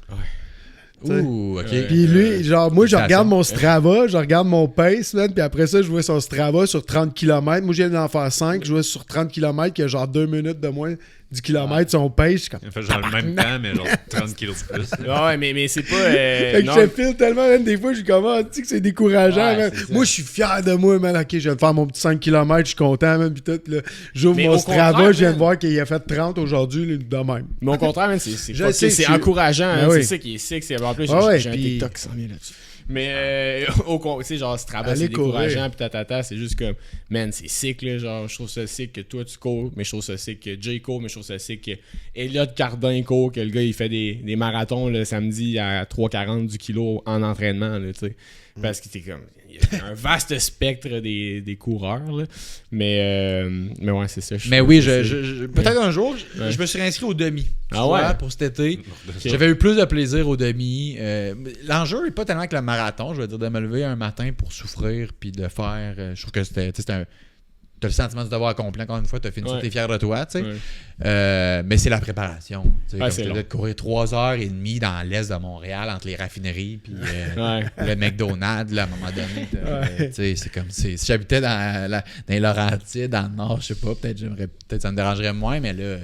Ouais. Ouh, ok. Puis lui, genre, moi, je regarde mon Strava, je regarde mon pace, man, puis après ça, je vois son Strava sur 30 km. Moi, je viens d'en faire 5, je vois sur 30 km qu'il y a genre 2 minutes de moins du kilomètre, son pace. Je suis comme. Il fait genre le même temps, mais genre 30 kilos de plus. Ouais, mais c'est pas. Fait que je file tellement, man, des fois, je suis comme, tu sais que c'est décourageant, man. Moi, je suis fier de moi, man. Ok, je viens de faire mon petit 5 km, je suis content, man. Puis tout, là, j'ouvre mon Strava, je viens de voir qu'il a fait 30 aujourd'hui, de même. Mais au contraire, man, c'est encourageant. Hein, c'est ça qui est sick. En plus, j'ai un TikTok qui s'en vient là-dessus. Mais tu sais, genre Strava, c'est décourageant, puis c'est juste comme, man, c'est sick, là, genre, je trouve ça sick que toi tu cours, mais je trouve ça sick que Jay court, mais je trouve ça sick que Elliot Cardin court, que le gars il fait des marathons le samedi à 3,40 du kilo en entraînement, là, tu sais, parce que t'es comme, il y a un vaste spectre des coureurs, là, mais ouais, c'est ça. Mais oui, peut-être un jour, je me suis réinscrit au demi. Pour cet été. Okay. J'avais eu plus de plaisir au demi. L'enjeu n'est pas tellement que le marathon, je veux dire, de me lever un matin pour souffrir puis de faire. Je trouve que c'était t'as le sentiment de devoir accompli encore une fois, t'as fini, t'es fier de toi, tu sais. Mais c'est la préparation. Comme tu de courir 3h30 dans l'est de Montréal entre les raffineries puis le McDonald's, là, à un moment donné. C'est comme si j'habitais dans les Laurentides, dans le nord, je sais pas, peut-être ça me dérangerait moins, mais là.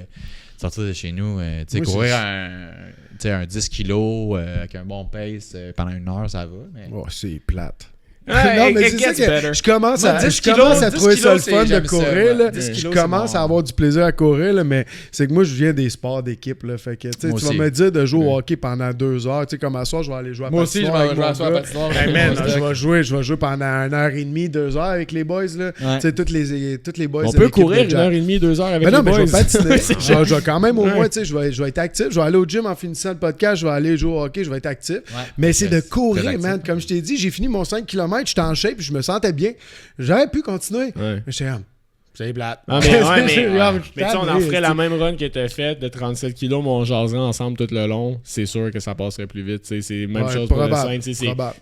Sortir de chez nous, courir un 10 kilos avec un bon pace pendant 1 heure, ça va. Mais... Oh, c'est plate. Non, mais c'est ça que je commence à trouver ça le fun de courir. Là. Je commence à avoir du plaisir à courir, là, mais c'est que moi, je viens des sports d'équipe. Là, fait que tu vas me dire de jouer au hockey pendant 2 heures. Comme à soir, je vais aller jouer à patinoire. Moi aussi, je vais jouer à patinoire. Je vais jouer pendant 1h30, 2 heures avec les boys. Là. Toutes les boys. On peut courir 1h30, 2 heures avec les boys. Mais je vais patiner. Je vais quand même au moins, je vais être actif. Je vais aller au gym en finissant le podcast. Je vais aller jouer au hockey. Je vais être actif. Mais c'est de courir, man. Comme je t'ai dit, j'ai fini mon 5 km. J'étais en shape, je me sentais bien. J'aurais pu continuer. Mais j'étais c'est plate. Mais tu sais, on en ferait la même run que t'as faite de 37 kilos, mais on jaserait ensemble tout le long. C'est sûr que ça passerait plus vite. C'est la même chose pour le sein.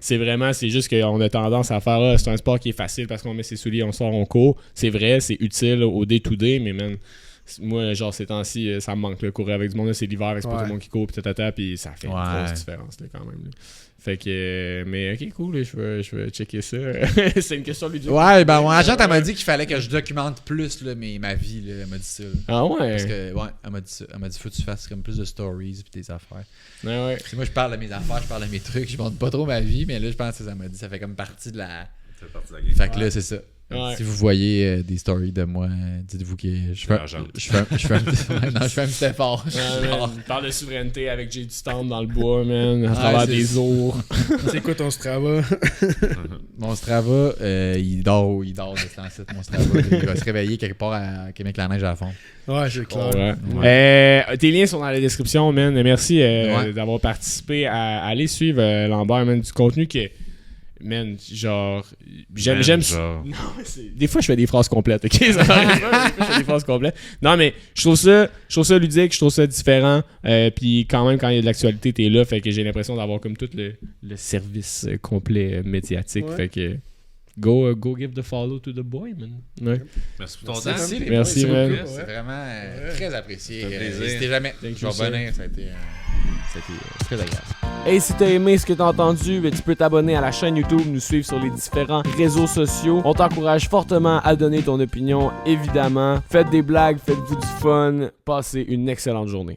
C'est vraiment, c'est juste qu'on a tendance à faire c'est un sport qui est facile parce qu'on met ses souliers, on sort, on court. C'est vrai, c'est utile au day-to-day, mais man, moi, genre, ces temps-ci, ça me manque. Courir avec du monde, c'est l'hiver, c'est pas tout le monde qui court, puis ça fait une grosse différence là, quand même. Là. Fait que, mais ok, cool, là, je veux checker ça. C'est une question ludique. Ouais, ben mon agent, elle m'a dit qu'il fallait que je documente plus là, ma vie, là, elle m'a dit ça. Là. Ah ouais? Parce que, elle m'a dit ça. Elle m'a dit, faut que tu fasses comme plus de stories et des affaires. Ouais. Moi, je parle de mes affaires, je parle de mes trucs, je montre pas trop ma vie, mais là, je pense que ça m'a dit, ça fait comme partie de la. Ça fait partie de la game. Fait que là, c'est ça. Ouais. Si vous voyez des stories de moi, dites-vous que je fais un petit effort. Je parle de souveraineté avec Jay du Stand dans le bois, man, à travers des ours. C'est quoi ton Strava? Mon Strava, il dort de temps mon Strava. Il va se réveiller quelque part à Québec la neige à fond. Ouais, c'est clair. Tes liens sont dans la description, man. Merci d'avoir participé à aller suivre Lambert, man, du contenu que... Man, genre, j'aime ça. Non, des fois, je fais des phrases complètes, ok? Ça m'arrive pas, des fois, je fais des phrases complètes. Non, mais je trouve ça ludique, je trouve ça différent. Puis quand même, quand il y a de l'actualité, t'es là. Fait que j'ai l'impression d'avoir comme tout le service complet médiatique. Fait que go give the follow to the boy, man. Ouais. Merci pour ton temps. Merci, man. C'est vraiment très apprécié. C'était jamais. Je vais revenir, ça a été très agréable. Et si t'as aimé ce que t'as entendu, tu peux t'abonner à la chaîne YouTube, nous suivre sur les différents réseaux sociaux. On t'encourage fortement à donner ton opinion, évidemment. Faites des blagues, faites-vous du fun. Passez une excellente journée.